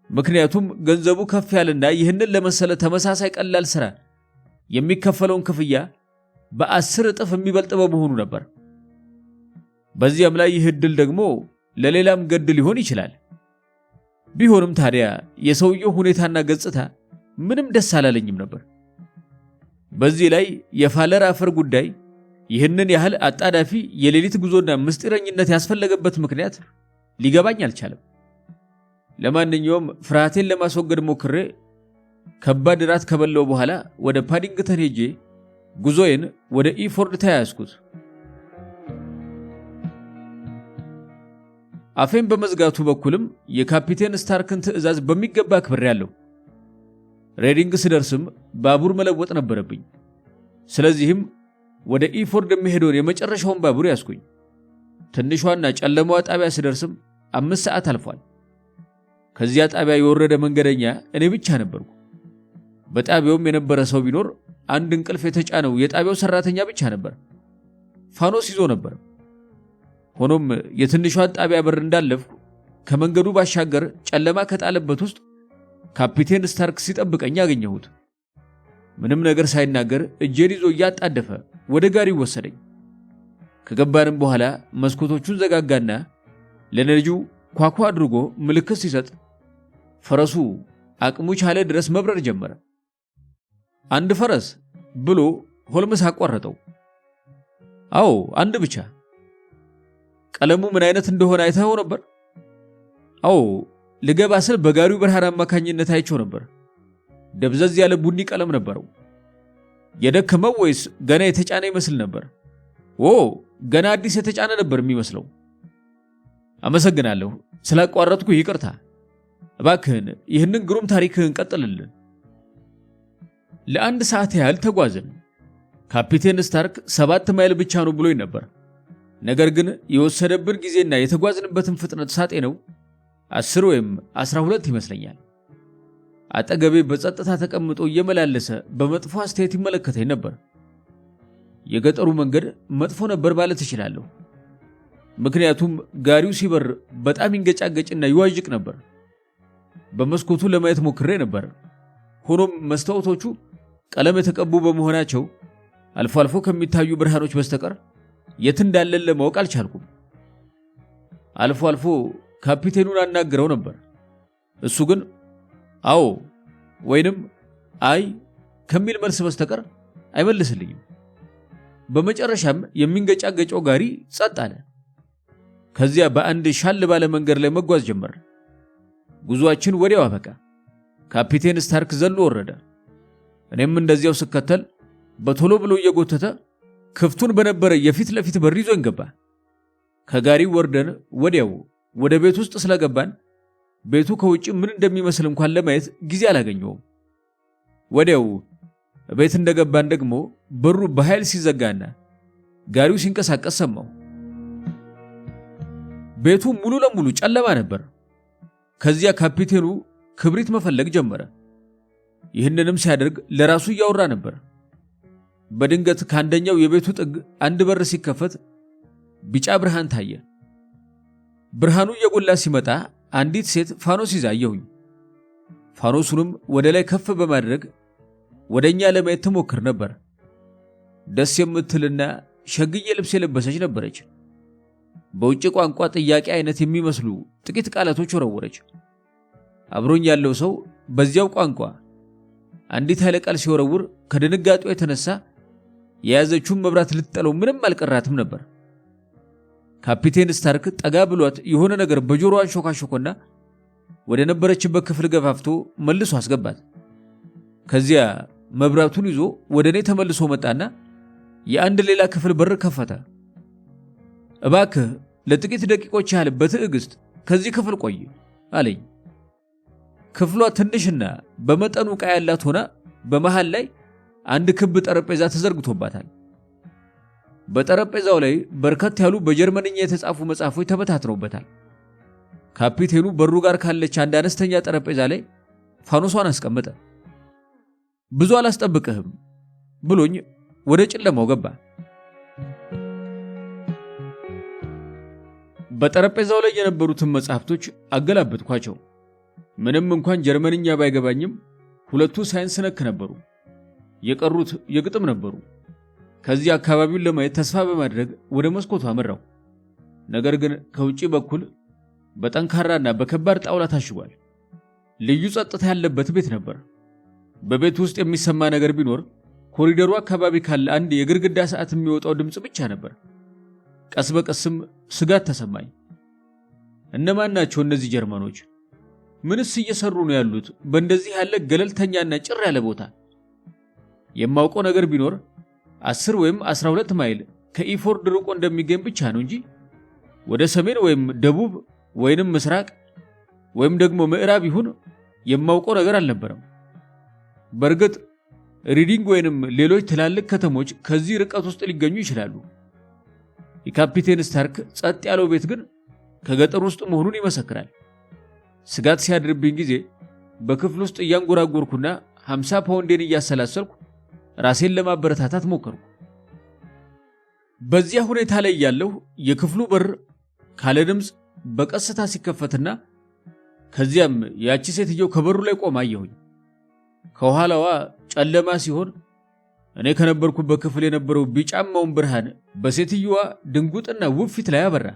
ምክንያቱም ገንዘቡ ከፍ ያለና ይህንን ለመሰለ ተመሳሳይ ቀላል ሥራ የሚከፈለውን ክፍያ በ10 እጥፍ የሚበልጥ በመሆኑ ነበር። በዚያም ላይ ይህ ዕድል ደግሞ ለሌላም ገድ ሊሆን ይችላል። ቢሆንም ታዲያ የሰውየው ሁኔታና ገጽታ ምንም ደስ አላለኝም ነበር። በዚህ ላይ የፋለር አፈር ጉዳይ ይህንን ያህል አጣዳፊ የሌሊት ጉዞና ምስጢረኝነት ያስፈለገበት ምክንያት ሊገባኝ አልቻለም። ለማንኛውም ፍርሃቴን ለማስወገድ ሞክሬ ከባድ ራት ከበላው በኋላ ወደ ፓዲንግተን ሄጄ ጉዞዬን ወደ ኢፎርድ ተያያዝኩት። አፌን በመዝጋቱ በኩልም የካፒቴን ስታርክን ትዕዛዝ በሚገባ አክብሬያለሁ። ሬዲንግ ስደርስም ባቡር መለወጥ ነበረብኝ። ስለዚህም ወደ ኢፎርድ የሚሄደውን የመጨረሻውን ባቡር ያዝኩኝ። ትንሿና ጨለማዋ ጣቢያ ስደርስም 5 ሰዓት አልፏል። ከዚያ ጣቢያ የወረደ መንገደኛ እኔ ብቻ ነበርኩ። በጣቢያውም የነበረ ሰው ቢኖር አንድ እንቅልፍ የተጫነው የጣቢያው ሰራተኛ ብቻ ነበር። ፋኖስ ይዞ ነበር። ሆኖም የትንሿን ጣቢያ በር እንዳለፍኩ ከመንገዱ ባሻገር ጨለማ ከጣለበት ውስጥ ካፒቴን ስታርክ ሲጠብቀኝ አገኘሁት። ምንም ነገር ሳይናገር እጄን ይዞ እያጣደፈ ወደ ጋሪው ወሰደኝ። ከገባንም በኋላ መስኮቶቹን ዘጋጋና ለነጂው ኳኳ አድርጎ ምልክት ሲሰጥ ፈረሱ አቅሙ ቻለ ድረስ መብረር ጀመረ። አንድ ፈረስ ብሎ ሆልምስ አቋረጠው። አዎ አንድ ብቻ። ቀለሙ ምን አይነት እንደሆነ አይተኸው ነበር? አዎ ልገባ ስል በጋሪው ብርሃን አማካኝነት አይቼው ነበር። ደብዘዝ ያለ ቡኒ ቀለም ነበረው። የደከመው ወይስ ገና የተጫነ ይመስል ነበር? ኦ ገና አዲስ የተጫነ ነበር የሚመስለው። አመሰግናለሁ፣ ስላቋረጥኩ ይቅርታ። እባክህን ይህንን ግሩም ታሪክህን ቀጥልልን። ለ1 ሰዓት ያህል ተጓዝን። ካፒቴን ስታርክ 7 ማይል ብቻ ነው ብሎኝ ነበር። ነገር ግን የወሰደብን ጊዜና የተጓዝንበትን ፍጥነት ሳጤነው 10 ወይም 12 ይመስለኛል። አጠገቤ በጸጥታ ተቀምጦ እየመላለሰ በመጥፎ አስተያየት ይመለከተኝ ነበር። የገጠሩ መንገድ መጥፎ ነበር ማለት እችላለሁ። ምክንያቱም ጋሪው ሲበር በጣም ይንገጫገጭና ይዋዥቅ ነበር። በመስኮቱ ለማየት ሞክሬ ነበር። ሆኖም መስታወቶቹ ቀለም የተቀቡ በመሆናቸው አልፎ አልፎ ከሚታዩ ብርሃኖች በስተቀር የት እንዳለን ለማወቅ አልቻልኩም። አልፎ አልፎ ካፒቴኑን አናግረው ነበር። እሱ ግን አዎ ወይንም አይ ከሚል መልስ በስተቀር አይመልስልኝም። በመጨረሻም የሚንገጫገጨው ጋሪ ጸጥ አለ። ከዚያ በአንድ ሻል ባለ መንገድ ላይ መጓዝ ጀመር። ጉዟችን ወዲያው አበቃ። ካፒቴን ስታርክ ዘሎ ወረደ። እኔም እንደዚያው ስከተል በቶሎ ብሎ እየጎተተ ክፍቱን በነበረ የፊት ለፊት በር ይዞኝ ገባ። ከጋሪው ወርደን ወዲያው ወደ ቤት ውስጥ ስለገባን ቤቱ ከውጭ ምን እንደሚመስል እንኳን ለማየት ጊዜ አላገኘውም። ወዲያው ቤት እንደገባን ደግሞ በሩ በኃይል ሲዘጋና ጋሪው ሲንቀሳቀስ ሰማሁ። ቤቱ ሙሉ ለሙሉ ጨለማ ነበር። ከዚያ ካፒቴኑ ክብሪት መፈለግ ጀመረ። ይህንንም ሲያደርግ ለራሱ እያወራ ነበር። በድንገት ከአንደኛው የቤቱ ጥግ አንድ በር ሲከፈት ቢጫ ብርሃን ታየ። ብርሃኑ እየጎላ ሲመጣ አንዲት ሴት ፋኖስ ይዛ አየሁኝ። ፋኖሱንም ወደ ላይ ከፍ በማድረግ ወደኛ ለማየት ትሞክር ነበር። ደስ የምትልና ሸግዬ ልብስ የለበሰች ነበረች። በውጭ ቋንቋ ጥያቄ አይነት የሚመስሉ ጥቂት ቃላቶች ወረወረች። አብሮኝ ያለው ሰው በዚያው ቋንቋ አንዲት ኃይለ ቃል ሲወረውር ከድንጋጤው የተነሳ የያዘችውን መብራት ልትጠለው ምንም አልቀራትም ነበር። ካፒቴን ስታርክ ጠጋ ብሏት የሆነ ነገር በጆሮዋ አንሾካሾኮና ወደ ነበረችበት ክፍል ገፋፍቶ መልሶ አስገባት። ከዚያ መብራቱን ይዞ ወደ እኔ ተመልሶ መጣና የአንድ ሌላ ክፍል በር ከፈተ። እባክህ ለጥቂት ደቂቆች ያህል በትዕግስት ከዚህ ክፍል ቆይ አለኝ። ክፍሏ ትንሽና በመጠኑ ዕቃ ያላት ሆና በመሃል ላይ አንድ ክብ ጠረጴዛ ተዘርግቶባታል። በጠረጴዛው ላይ በርከት ያሉ በጀርመንኛ የተጻፉ መጽሐፎች ተበታትነውበታል። ካፒቴኑ በሩ ጋር ካለች አንድ አነስተኛ ጠረጴዛ ላይ ፋኖሷን አስቀመጠ። ብዙ አላስጠብቅህም ብሎኝ ወደ ጨለማው ገባ። በጠረጴዛው ላይ የነበሩትን መጽሐፍቶች አገላበጥኳቸው። ምንም እንኳን ጀርመንኛ ባይገባኝም ሁለቱ ሳይንስ ነክ ነበሩ። የቀሩት የግጥም ነበሩ። ከዚህ አካባቢውን ለማየት ተስፋ በማድረግ ወደ መስኮቱ አመራው። ነገር ግን ከውጪ በኩል በጠንካራና በከባድ ጣውላ ታሽጓል። ልዩ ጸጥታ ያለበት ቤት ነበር። በቤት ውስጥ የሚሰማ ነገር ቢኖር ኮሪደሩ አካባቢ ካለ አንድ የግድግዳ ሰዓት የሚወጣው ድምፅ ብቻ ነበር። ቀስ በቀስም ስጋት ተሰማኝ። እነማን ናቸው እነዚህ ጀርመኖች? ምንስ እየሰሩ ነው ያሉት በእንደዚህ ያለ ገለልተኛና ጭር ያለ ቦታ? የማውቀው ነገር ቢኖር 10 ወይም 12 ማይል ከኢፎርድ ርቆ እንደሚገኝ ብቻ ነው እንጂ ወደ ሰሜን ወይም ደቡብ ወይንም ምስራቅ ወይም ደግሞ ምዕራብ ይሁን የማውቀው ነገር አልነበረም። በእርግጥ ሪዲንግ ወይንም ሌሎች ትላልቅ ከተሞች ከዚህ ርቀት ውስጥ ሊገኙ ይችላሉ። የካፒቴን ስታርክ ጸጥ ያለው ቤት ግን ከገጠር ውስጥ መሆኑን ይመሰክራል። ስጋት ሲያድርብኝ ጊዜ በክፍል ውስጥ እያንጎራጎርኩና 50 ፓውንዴን እያሰላሰልኩ ራሴን ለማበረታታት ሞከርኩ። በዚያ ሁኔታ ላይ ያለው የክፍሉ በር ካለ ድምፅ በቀስታ ሲከፈትና ከዚያም ያቺ ሴትዮ ከበሩ ላይ ቆማ አየሁኝ። ከኋላዋ ጨለማ ሲሆን እኔ ከነበርኩበት ክፍል የነበረው ቢጫማውን ብርሃን በሴትዮዋ ድንጉጥና ውብ ፊት ላይ አበራ።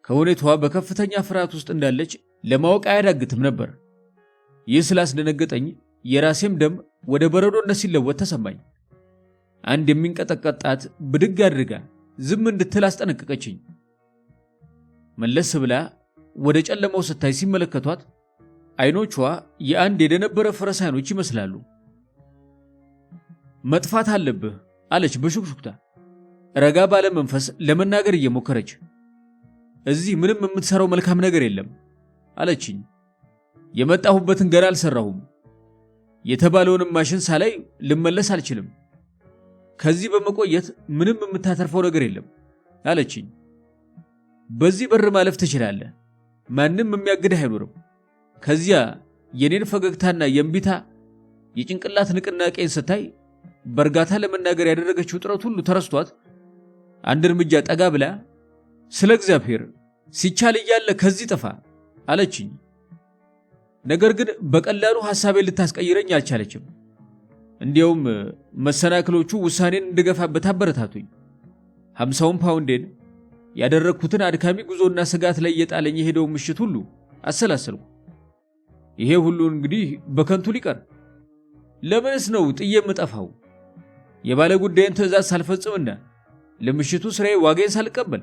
ከሁኔታዋ በከፍተኛ ፍርሃት ውስጥ እንዳለች ለማወቅ አያዳግትም ነበር። ይህ ስላስደነገጠኝ የራሴም ደም ወደ በረዶነት ሲለወጥ ተሰማኝ። አንድ የሚንቀጠቀጥ ጣት ብድግ አድርጋ ዝም እንድትል አስጠነቀቀችኝ። መለስ ብላ ወደ ጨለማው ስታይ ሲመለከቷት አይኖቿ የአንድ የደነበረ ፈረስ አይኖች ይመስላሉ። መጥፋት አለብህ አለች በሹክሹክታ ረጋ ባለ መንፈስ ለመናገር እየሞከረች። እዚህ ምንም የምትሰራው መልካም ነገር የለም አለችኝ። የመጣሁበትን ገና አልሰራሁም። የተባለውንም ማሽን ሳላይ ልመለስ አልችልም። ከዚህ በመቆየት ምንም የምታተርፈው ነገር የለም አለችኝ። በዚህ በር ማለፍ ትችላለህ። ማንም የሚያግድህ አይኖርም። ከዚያ የኔን ፈገግታና የእምቢታ የጭንቅላት ንቅናቄን ስታይ በእርጋታ ለመናገር ያደረገችው ጥረት ሁሉ ተረስቷት አንድ እርምጃ ጠጋ ብላ ስለ እግዚአብሔር ሲቻል እያለ ከዚህ ጥፋ አለችኝ። ነገር ግን በቀላሉ ሐሳቤን ልታስቀይረኝ አልቻለችም። እንዲያውም መሰናክሎቹ ውሳኔን እንድገፋበት አበረታቱኝ። 50 ፓውንዴን ያደረግኩትን አድካሚ ጉዞና ስጋት ላይ የጣለኝ የሄደውን ምሽት ሁሉ አሰላሰልኩ። ይሄ ሁሉ እንግዲህ በከንቱ ሊቀር ለምንስ ነው ጥዬ የምጠፋው? የባለ ጉዳይን ትዕዛዝ ሳልፈጽምና ለምሽቱ ስራዬ ዋጋዬን ሳልቀበል?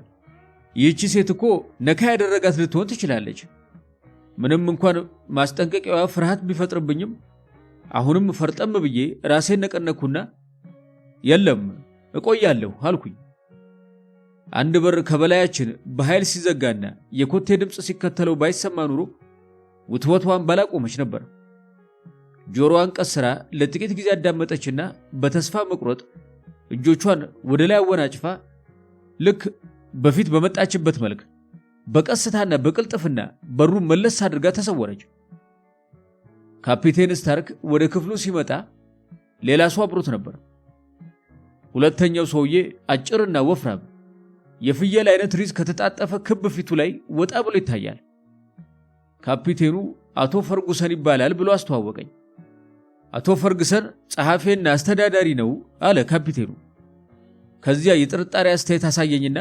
ይህቺ ሴት እኮ ነካ ያደረጋት ልትሆን ትችላለች። ምንም እንኳን ማስጠንቀቂያዋ ፍርሃት ቢፈጥርብኝም አሁንም ፈርጠም ብዬ ራሴን ነቀነኩና የለም እቆያለሁ አልኩኝ። አንድ በር ከበላያችን በኃይል ሲዘጋና የኮቴ ድምፅ ሲከተለው ባይሰማ ኑሮ ውትወቷን ባላቆመች ነበር። ጆሮዋን ቀስራ ለጥቂት ጊዜ አዳመጠችና በተስፋ መቁረጥ እጆቿን ወደ ላይ አወናጭፋ ልክ በፊት በመጣችበት መልክ በቀስታና በቅልጥፍና በሩን መለስ አድርጋ ተሰወረች። ካፒቴን ስታርክ ወደ ክፍሉ ሲመጣ ሌላ ሰው አብሮት ነበር። ሁለተኛው ሰውዬ አጭርና ወፍራም የፍየል አይነት ሪዝ ከተጣጠፈ ክብ ፊቱ ላይ ወጣ ብሎ ይታያል። ካፒቴኑ አቶ ፈርጉሰን ይባላል ብሎ አስተዋወቀኝ። አቶ ፈርጉሰን ጸሐፊና አስተዳዳሪ ነው አለ ካፒቴኑ። ከዚያ የጥርጣሬ አስተያየት አሳየኝና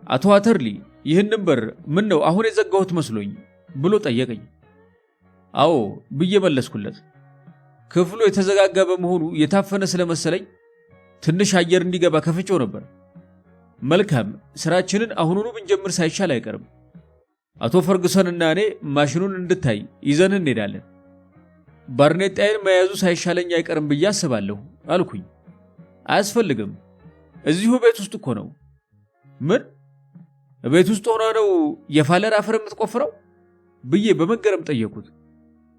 አቶ አተርሊ ይህንን በር ምን ነው አሁን የዘጋሁት መስሎኝ ብሎ ጠየቀኝ። አዎ ብዬ መለስኩለት። ክፍሉ የተዘጋጋ በመሆኑ የታፈነ ስለመሰለኝ ትንሽ አየር እንዲገባ ከፍቼው ነበር። መልካም ስራችንን አሁኑኑ ብንጀምር ሳይሻል አይቀርም። አቶ ፈርጉሰንና እኔ ማሽኑን እንድታይ ይዘን እንሄዳለን። ባርኔጣዬን መያዙ ሳይሻለኝ አይቀርም ብዬ አስባለሁ አልኩኝ። አያስፈልግም፣ እዚሁ ቤት ውስጥ እኮ ነው። ምን? ቤት ውስጥ ሆኖ ነው የፋለር አፈር የምትቆፍረው ብዬ በመገረም ጠየቁት።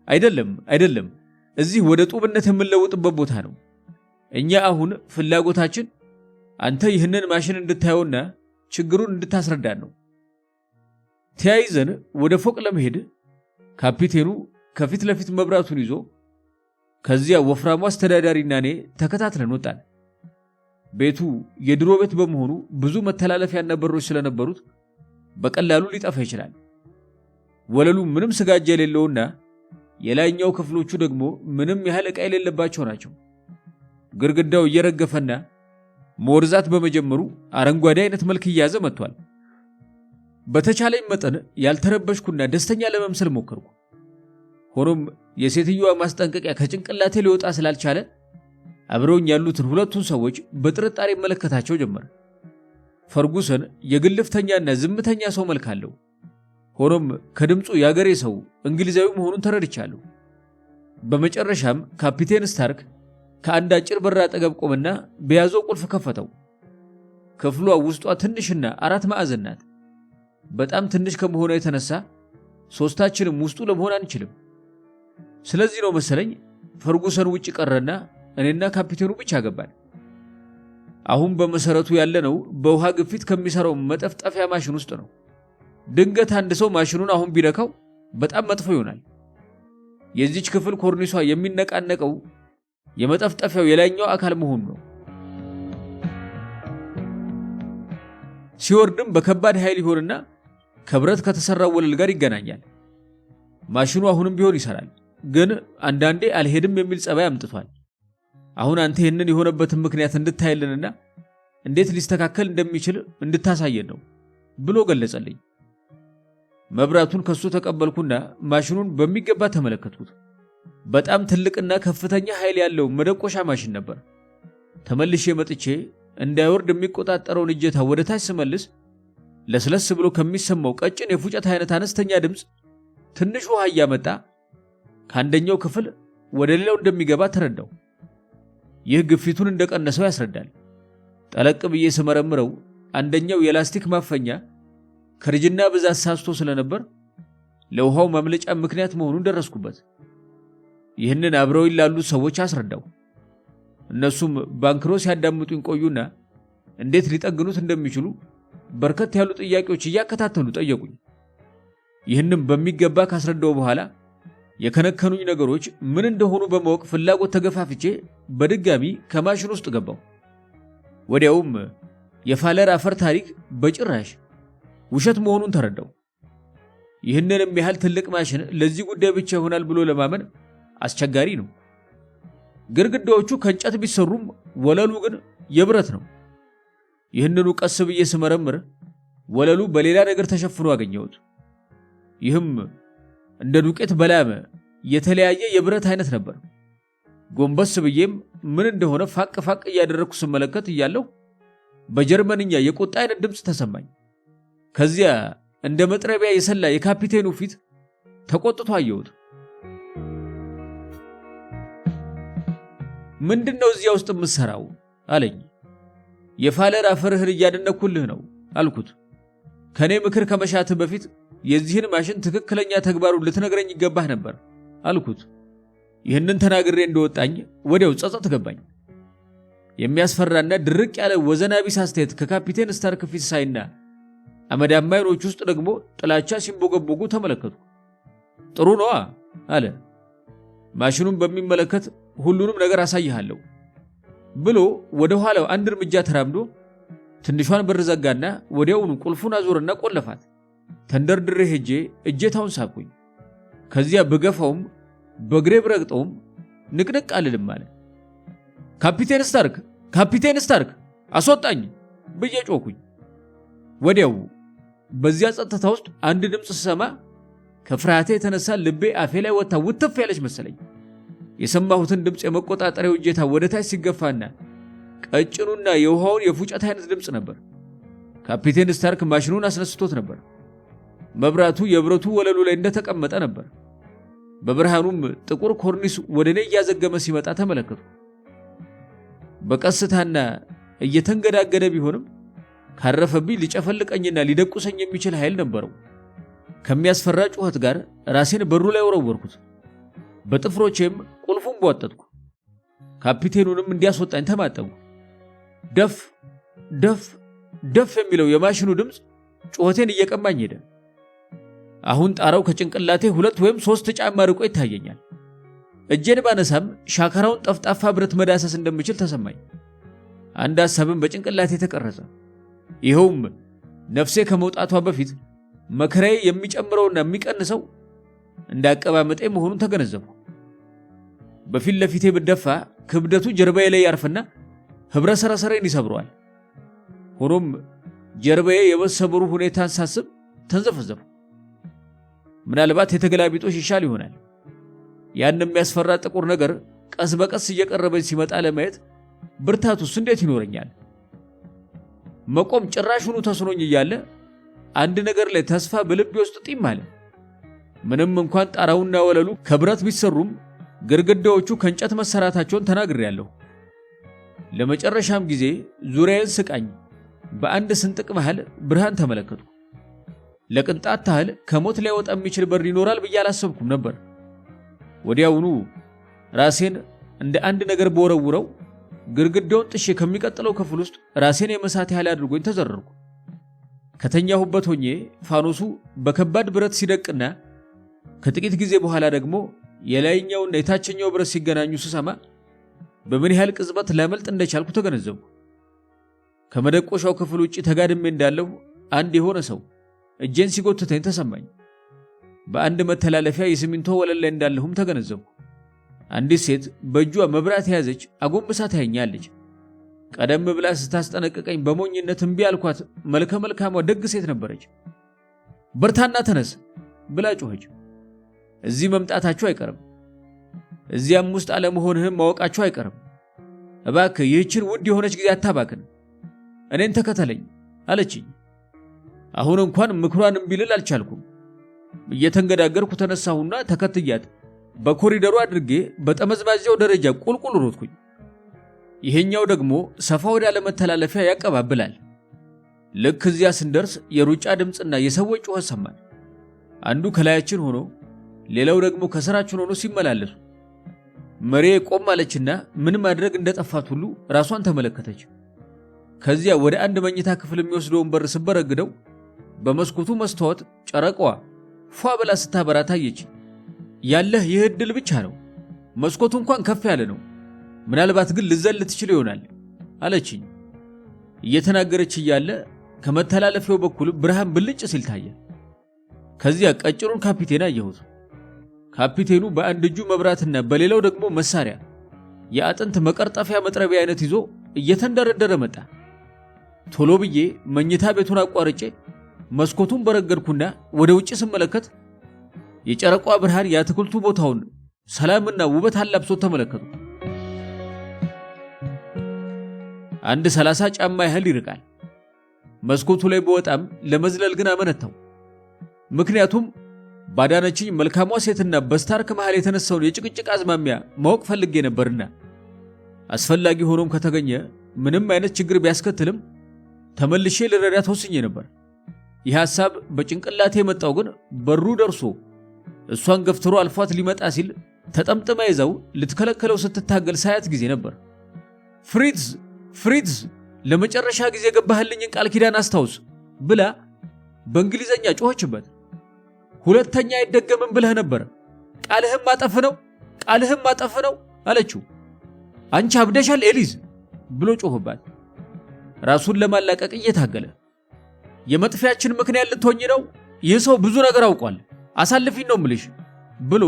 አይደለም፣ እዚህ ወደ ጡብነት የምንለውጥበት ቦታ ነው። እኛ አሁን ፍላጎታችን አንተ ይህንን ማሽን እንድታየውና ችግሩን እንድታስረዳን ነው። ተያይዘን ወደ ፎቅ ለመሄድ ካፒቴኑ ከፊት ለፊት መብራቱን ይዞ ከዚያ ወፍራሙ አስተዳዳሪና እኔ ተከታትለን ወጣን። ቤቱ የድሮ ቤት በመሆኑ ብዙ መተላለፊያና በሮች ስለነበሩት በቀላሉ ሊጠፋ ይችላል። ወለሉ ምንም ስጋጃ የሌለውና የላይኛው ክፍሎቹ ደግሞ ምንም ያህል ዕቃ የሌለባቸው ናቸው። ግድግዳው እየረገፈና መወርዛት በመጀመሩ አረንጓዴ አይነት መልክ እያዘ መጥቷል። በተቻለኝ መጠን ያልተረበሽኩና ደስተኛ ለመምሰል ሞከርኩ። ሆኖም የሴትዮዋ ማስጠንቀቂያ ከጭንቅላቴ ሊወጣ ስላልቻለ አብረውኝ ያሉትን ሁለቱን ሰዎች በጥርጣሬ መለከታቸው ጀመር። ፈርጉሰን የግልፍተኛና ዝምተኛ ሰው መልክ አለው። ሆኖም ከድምፁ ያገሬ ሰው እንግሊዛዊ መሆኑን ተረድቻለሁ። በመጨረሻም ካፒቴን ስታርክ ከአንድ አጭር በር አጠገብ ቆመና በያዘው ቁልፍ ከፈተው። ክፍሏ ውስጧ ትንሽና 4 ማዕዘን ናት። በጣም ትንሽ ከመሆኗ የተነሳ ሶስታችንም ውስጡ ለመሆን አንችልም። ስለዚህ ነው መሰለኝ ፈርጉሰን ውጭ ቀረና እኔና ካፒቴኑ ብቻ ገባን። አሁን በመሰረቱ ያለነው በውሃ ግፊት ከሚሰራው መጠፍጠፊያ ማሽን ውስጥ ነው። ድንገት አንድ ሰው ማሽኑን አሁን ቢነካው በጣም መጥፎ ይሆናል። የዚች ክፍል ኮርኒሷ የሚነቃነቀው የመጠፍጠፊያው የላይኛው አካል መሆኑ ነው። ሲወርድም በከባድ ኃይል ይሆንና ከብረት ከተሰራው ወለል ጋር ይገናኛል። ማሽኑ አሁንም ቢሆን ይሰራል፣ ግን አንዳንዴ አልሄድም የሚል ጸባይ አምጥቷል። አሁን አንተ ይህንን የሆነበትን ምክንያት እንድታይልንና እንዴት ሊስተካከል እንደሚችል እንድታሳየን ነው ብሎ ገለጸልኝ። መብራቱን ከሱ ተቀበልኩና ማሽኑን በሚገባ ተመለከትኩት። በጣም ትልቅና ከፍተኛ ኃይል ያለው መደቆሻ ማሽን ነበር። ተመልሼ መጥቼ እንዳይወርድ የሚቆጣጠረውን እጀታ ወደ ታች ስመልስ ለስለስ ብሎ ከሚሰማው ቀጭን የፉጨት አይነት አነስተኛ ድምፅ ትንሽ ውሃ እያመጣ ከአንደኛው ክፍል ወደ ሌላው እንደሚገባ ተረዳው። ይህ ግፊቱን እንደቀነሰው ያስረዳል። ጠለቅ ብዬ ስመረምረው አንደኛው የላስቲክ ማፈኛ ከርጅና ብዛት ሳስቶ ስለነበር ለውሃው ማምለጫ ምክንያት መሆኑን ደረስኩበት። ይህንን አብረው ያሉት ሰዎች አስረዳው። እነሱም ባንክሮ ሲያዳምጡኝ ቆዩና እንዴት ሊጠግኑት እንደሚችሉ በርከት ያሉ ጥያቄዎች እያከታተሉ ጠየቁኝ። ይህንም በሚገባ ካስረዳው በኋላ የከነከኑኝ ነገሮች ምን እንደሆኑ በማወቅ ፍላጎት ተገፋፍቼ በድጋሚ ከማሽን ውስጥ ገባው። ወዲያውም የፋለር አፈር ታሪክ በጭራሽ ውሸት መሆኑን ተረዳው። ይህንንም ያህል ትልቅ ማሽን ለዚህ ጉዳይ ብቻ ይሆናል ብሎ ለማመን አስቸጋሪ ነው። ግድግዳዎቹ ከእንጨት ቢሰሩም ወለሉ ግን የብረት ነው። ይህንኑ ቀስ ብዬ ስመረምር ወለሉ በሌላ ነገር ተሸፍኖ አገኘሁት። ይህም እንደ ዱቄት በላመ የተለያየ የብረት አይነት ነበር። ጎንበስ ብዬም ምን እንደሆነ ፋቅ ፋቅ እያደረግኩ ስመለከት እያለሁ በጀርመንኛ የቁጣ አይነት ድምፅ ተሰማኝ። ከዚያ እንደ መጥረቢያ የሰላ የካፒቴኑ ፊት ተቆጥቶ አየሁት። ምንድነው እዚያ ውስጥ የምትሰራው አለኝ። የፋለር አፈርህን እያደነኩልህ ነው አልኩት። ከኔ ምክር ከመሻትህ በፊት የዚህን ማሽን ትክክለኛ ተግባሩን ልትነግረኝ ይገባህ ነበር አልኩት። ይህንን ተናግሬ እንደወጣኝ ወዲያው ጸጸት ገባኝ። የሚያስፈራና ድርቅ ያለ ወዘናቢስ አስተያየት ከካፒቴን ስታርክ ፊት ሳይና አመዳማ ዓይኖች ውስጥ ደግሞ ጥላቻ ሲንቦገቦጉ ተመለከቱ። ጥሩ ነዋ አለ። ማሽኑን በሚመለከት ሁሉንም ነገር አሳይሃለሁ ብሎ ወደ ኋላው አንድ እርምጃ ተራምዶ ትንሿን በር ዘጋና ወዲያውኑ ቁልፉን አዞርና ቆለፋት። ተንደርድሬ ሄጄ እጀታውን ሳብኩኝ። ከዚያ በገፋውም በግሬ ብረግጠውም ንቅንቅ አልልም አለ። ካፒቴን ስታርክ አስወጣኝ ብዬ ጮኩኝ። ወዲያው በዚያ ጸጥታ ውስጥ አንድ ድምፅ ስሰማ ከፍርሃቴ የተነሳ ልቤ አፌ ላይ ወጣ ውትፍ ያለች መሰለኝ። የሰማሁትን ድምፅ የመቆጣጠሪያው እጀታ ወደ ታች ሲገፋና ቀጭኑና የውሃውን የፉጨት አይነት ድምፅ ነበር። ካፒቴን ስታርክ ማሽኑን አስነስቶት ነበር። መብራቱ የብረቱ ወለሉ ላይ እንደተቀመጠ ነበር። በብርሃኑም ጥቁር ኮርኒስ ወደ እኔ እያዘገመ ሲመጣ ተመለከቱ። በቀስታና እየተንገዳገደ ቢሆንም ካረፈብኝ ሊጨፈልቀኝና ሊደቁሰኝ የሚችል ኃይል ነበረው። ከሚያስፈራ ጩኸት ጋር ራሴን በሩ ላይ ወረወርኩት። በጥፍሮቼም ቁልፉን ቧጠጥኩ። ካፒቴኑንም እንዲያስወጣኝ ተማጠንኩ። ደፍ ደፍ ደፍ የሚለው የማሽኑ ድምፅ ጩኸቴን እየቀማኝ ሄደ። አሁን ጣራው ከጭንቅላቴ 2 ወይም 3 ጫማ ርቆ ይታየኛል። እጄን ባነሳም ሻከራውን ጠፍጣፋ ብረት መዳሰስ እንደምችል ተሰማኝ። አንድ ሐሳብም በጭንቅላቴ ተቀረጸ። ይኸውም ነፍሴ ከመውጣቷ በፊት መከራዬ የሚጨምረውና የሚቀንሰው እንዳቀማመጤ መሆኑን ተገነዘብኩ። በፊት ለፊቴ ብደፋ ክብደቱ ጀርባዬ ላይ ያርፍና ህብረ ሰረሰሬን ይሰብረዋል። ሆኖም ጀርባዬ የመሰበሩ ሁኔታን ሳስብ ተንዘፈዘፍኩ። ምናልባት የተገላቢጦሽ ይሻል ይሆናል። ያን የሚያስፈራ ጥቁር ነገር ቀስ በቀስ እየቀረበኝ ሲመጣ ለማየት ብርታቱስ እንዴት ይኖረኛል? መቆም ጭራሹኑ ተስኖኝ እያለ አንድ ነገር ላይ ተስፋ በልቤ ውስጥ ጢም አለ። ምንም እንኳን ጣራውና ወለሉ ከብረት ቢሰሩም ግድግዳዎቹ ከእንጨት መሰራታቸውን ተናግሬያለሁ። ለመጨረሻም ጊዜ ዙሪያዬን ስቃኝ በአንድ ስንጥቅ መሃል ብርሃን ተመለከቱ። ለቅንጣት ታህል ከሞት ሊያወጣ የሚችል በር ይኖራል ብዬ አላሰብኩም ነበር። ወዲያውኑ ራሴን እንደ አንድ ነገር በወረውረው ግድግዳውን ጥሼ ከሚቀጥለው ክፍል ውስጥ ራሴን የመሳት ያህል አድርጎኝ ተዘረርኩ። ከተኛሁበት ሆኜ ፋኖሱ በከባድ ብረት ሲደቅና ከጥቂት ጊዜ በኋላ ደግሞ የላይኛውና የታችኛው ብረት ሲገናኙ ስሰማ በምን ያህል ቅጽበት ላመልጥ እንደቻልኩ ተገነዘብኩ። ከመደቆሻው ክፍል ውጪ ተጋድሜ እንዳለሁ አንድ የሆነ ሰው እጄን ሲጎትተኝ ተሰማኝ። በአንድ መተላለፊያ የሲሚንቶ ወለል ላይ እንዳለሁም ተገነዘብኩ። አንዲት ሴት በእጇ መብራት የያዘች አጎንብሳ ታየኛለች። ቀደም ብላ ስታስጠነቅቀኝ በሞኝነት እምቢ ያልኳት መልከ መልካሟ ደግ ሴት ነበረች። በርታና ተነስ ብላ ጮኸች። እዚህ መምጣታችሁ አይቀርም፣ እዚያም ውስጥ አለመሆንህም ማወቃችሁ አይቀርም። እባክህ ይህችን ውድ የሆነች ጊዜ አታባክን፣ እኔን ተከተለኝ አለችኝ። አሁን እንኳን ምክሯን እምቢ ልል አልቻልኩም። እየተንገዳገርኩ ተነሳሁና ተከትያት በኮሪደሩ አድርጌ በጠመዝማዛው ደረጃ ቁልቁል ሮጥኩኝ። ይሄኛው ደግሞ ሰፋ ወዳለ መተላለፊያ ያቀባብላል። ልክ እዚያ ስንደርስ የሩጫ ድምፅና የሰዎች ጩኸት ሰማን። አንዱ ከላያችን ሆኖ ሌላው ደግሞ ከስራችን ሆኖ ሲመላለሱ መሬ ቆም አለችና ምን ማድረግ እንደጠፋት ሁሉ ራሷን ተመለከተች። ከዚያ ወደ አንድ መኝታ ክፍል የሚወስደውን በር ስበረግደው በመስኮቱ መስታወት ጨረቃዋ ፏ ብላ ስታበራ ታየች። ያለህ ይህ ዕድል ብቻ ነው። መስኮቱ እንኳን ከፍ ያለ ነው። ምናልባት ግን ልዘል ትችል ይሆናል አለችኝ። እየተናገረች እያለ ከመተላለፊያው በኩል ብርሃን ብልጭ ሲል ታየ። ከዚያ ቀጭኑን ካፒቴን አየሁት። ካፒቴኑ በአንድ እጁ መብራትና በሌላው ደግሞ መሳሪያ የአጥንት መቀርጠፊያ መጥረቢያ አይነት ይዞ እየተንደረደረ መጣ። ቶሎ ብዬ መኝታ ቤቱን አቋርጬ መስኮቱን በረገድኩና ወደ ውጭ ስመለከት የጨረቋ ብርሃን የአትክልቱ ቦታውን ሰላምና ውበት አላብሶት ተመለከቱ። አንድ 30 ጫማ ያህል ይርቃል። መስኮቱ ላይ በወጣም ለመዝለል ግን አመነታው። ምክንያቱም ባዳነችኝ መልካሟ ሴትና በስታርክ መሃል የተነሳውን የጭቅጭቅ አዝማሚያ ማወቅ ፈልጌ ነበርና አስፈላጊ ሆኖም ከተገኘ ምንም አይነት ችግር ቢያስከትልም ተመልሼ ልረዳት ወስኜ ነበር። ይህ ሐሳብ በጭንቅላቴ የመጣው ግን በሩ ደርሶ እሷን ገፍትሮ አልፏት ሊመጣ ሲል ተጠምጥማ ይዛው ልትከለከለው ስትታገል ሳያት ጊዜ ነበር። ፍሪትዝ ፍሪትዝ፣ ለመጨረሻ ጊዜ ገባህልኝን ቃል ኪዳን አስታውስ ብላ በእንግሊዘኛ ጮኸችበት። ሁለተኛ አይደገምም ብለህ ነበር፣ ቃልህም ማጠፍ ነው አለችው። አንቺ አብደሻል ኤሊዝ ብሎ ጮኸባት። ራሱን ለማላቀቅ እየታገለ የመጥፊያችን ምክንያት ልትሆኝ ነው፣ ይህ ሰው ብዙ ነገር አውቋል፣ አሳልፊኝ ነው ምልሽ ብሎ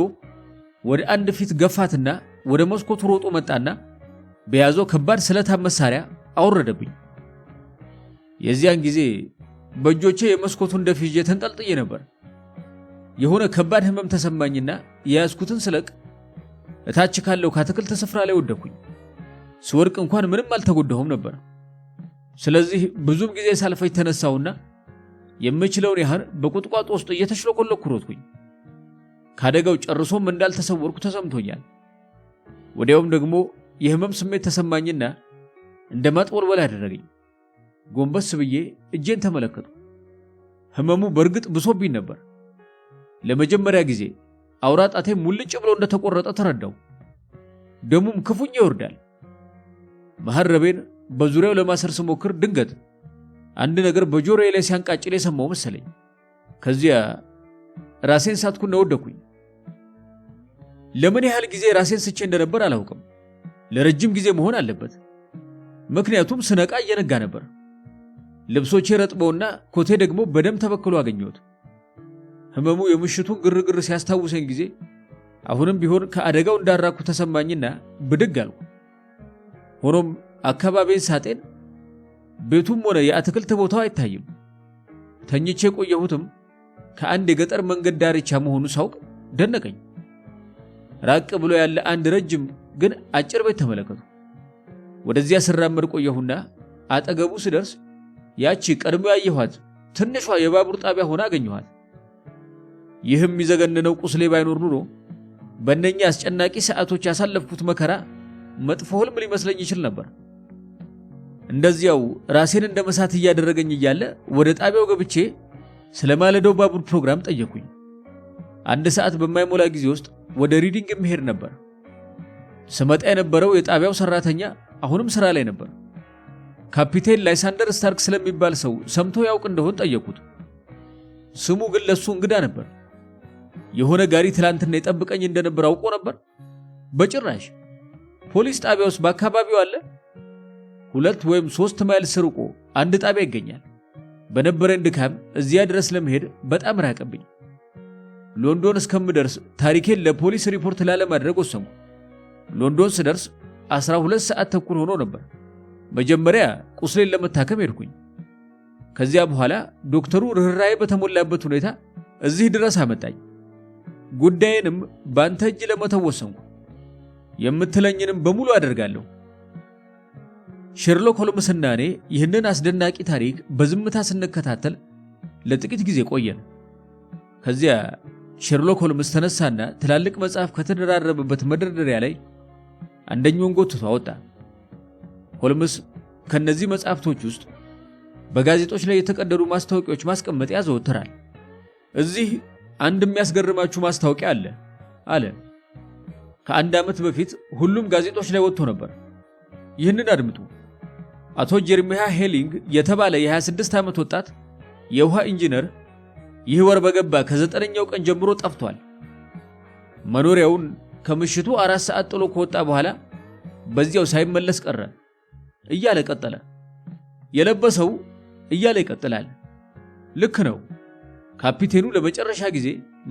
ወደ አንድ ፊት ገፋትና ወደ መስኮቱ ሮጦ መጣና በያዘው ከባድ ስለታም መሳሪያ አወረደብኝ። የዚያን ጊዜ በእጆቼ የመስኮቱን ደፍ ይዤ ተንጠልጥዬ ነበር። የሆነ ከባድ ህመም ተሰማኝና የያዝኩትን ስለቅ እታች ካለው ከአትክልት ስፍራ ላይ ወደኩኝ። ስወድቅ እንኳን ምንም አልተጎዳሁም ነበር። ስለዚህ ብዙም ጊዜ ሳልፈጅ ተነሳውና የምችለውን ያህል በቁጥቋጦ ውስጥ እየተሽለኮለኩ ሮጥኩኝ። ካደጋው ጨርሶም እንዳልተሰወርኩ ተሰምቶኛል። ወዲያውም ደግሞ የህመም ስሜት ተሰማኝና እንደ ማጥወልወል አደረገኝ። ጎንበስ ብዬ እጄን ተመለከቱ። ህመሙ በእርግጥ ብሶብኝ ነበር። ለመጀመሪያ ጊዜ አውራ ጣቴ ሙልጭ ብሎ እንደተቆረጠ ተረዳው። ደሙም ክፉኛ ይወርዳል። መሐረቤን በዙሪያው ለማሰር ስሞክር ድንገት አንድ ነገር በጆሮዬ ላይ ሲያንቃጭል የሰማው መሰለኝ። ከዚያ ራሴን ሳትኩና ወደኩኝ። ለምን ያህል ጊዜ ራሴን ስቼ እንደነበር አላውቅም። ለረጅም ጊዜ መሆን አለበት። ምክንያቱም ስነቃ እየነጋ ነበር። ልብሶቼ ረጥበውና ኮቴ ደግሞ በደም ተበክሎ አገኘሁት። ህመሙ የምሽቱን ግርግር ሲያስታውሰኝ ጊዜ አሁንም ቢሆን ከአደጋው እንዳራኩ ተሰማኝና ብድግ አልኩ። ሆኖም አካባቢን ሳጤን ቤቱም ሆነ የአትክልት ቦታው አይታይም። ተኝቼ ቆየሁትም ከአንድ የገጠር መንገድ ዳርቻ መሆኑ ሳውቅ ደነቀኝ። ራቅ ብሎ ያለ አንድ ረጅም ግን አጭር ቤት ተመለከቱ። ወደዚያ ስራመድ ቆየሁና አጠገቡ ስደርስ ያቺ ቀድሞ ያየኋት ትንሿ የባቡር ጣቢያ ሆና አገኘኋት። ይህም ይዘገንነው ቁስሌ ባይኖር ኑሮ በእነኛ አስጨናቂ ሰዓቶች ያሳለፍኩት መከራ መጥፎ ህልም ሊመስለኝ ይችል ነበር። እንደዚያው ራሴን እንደ መሳት እያደረገኝ እያለ ወደ ጣቢያው ገብቼ ስለ ማለዳው ባቡር ፕሮግራም ጠየቅኩኝ። 1 ሰዓት በማይሞላ ጊዜ ውስጥ ወደ ሪዲንግ መሄድ ነበር። ስመጣ የነበረው የጣቢያው ሰራተኛ አሁንም ስራ ላይ ነበር። ካፒቴን ላይሳንደር ስታርክ ስለሚባል ሰው ሰምቶ ያውቅ እንደሆን ጠየቁት። ስሙ ግን ለሱ እንግዳ ነበር። የሆነ ጋሪ ትላንትና የጠብቀኝ እንደነበር አውቆ ነበር? በጭራሽ። ፖሊስ ጣቢያውስ በአካባቢው አለ? 2 ወይም 3 ማይል ርቆ አንድ ጣቢያ ይገኛል። በነበረን ድካም እዚያ ድረስ ለመሄድ በጣም ራቀብኝ። ሎንዶን እስከምደርስ ታሪኬን ለፖሊስ ሪፖርት ላለማድረግ ወሰንኩ። ሎንዶን ስደርስ 12 ሰዓት ተኩል ሆኖ ነበር። መጀመሪያ ቁስሌን ለመታከም ሄድኩኝ። ከዚያ በኋላ ዶክተሩ ርህራሄ በተሞላበት ሁኔታ እዚህ ድረስ አመጣኝ። ጉዳዬንም ባንተ እጅ ለመተው ወሰንኩ። የምትለኝንም በሙሉ አደርጋለሁ። ሸርሎክ ሆልምስና እኔ ይህንን አስደናቂ ታሪክ በዝምታ ስንከታተል ለጥቂት ጊዜ ቆየን። ከዚያ ሸርሎክ ሆልምስ ተነሳና ትላልቅ መጽሐፍ ከተደራረበበት መደርደሪያ ላይ አንደኛውን ጎትቶ አወጣ። ሆልምስ ከነዚህ መጽሐፍቶች ውስጥ በጋዜጦች ላይ የተቀደዱ ማስታወቂያዎች ማስቀመጥ ያዘወትራል። እዚህ አንድ የሚያስገርማችሁ ማስታወቂያ አለ። ከ1 ዓመት በፊት ሁሉም ጋዜጦች ላይ ወጥቶ ነበር። ይህንን አድምጡ። አቶ ጀርሚያ ሄሊንግ የተባለ የ26 ዓመት ወጣት የውሃ ኢንጂነር ይህ ወር በገባ ከ9ኛው ቀን ጀምሮ ጠፍቷል። መኖሪያውን ከምሽቱ 4 ሰዓት ጥሎ ከወጣ በኋላ በዚያው ሳይመለስ ቀረ እያለ ቀጠለ። የለበሰው እያለ ይቀጥላል። ልክ ነው። ካፒቴኑ ለመጨረሻ ጊዜ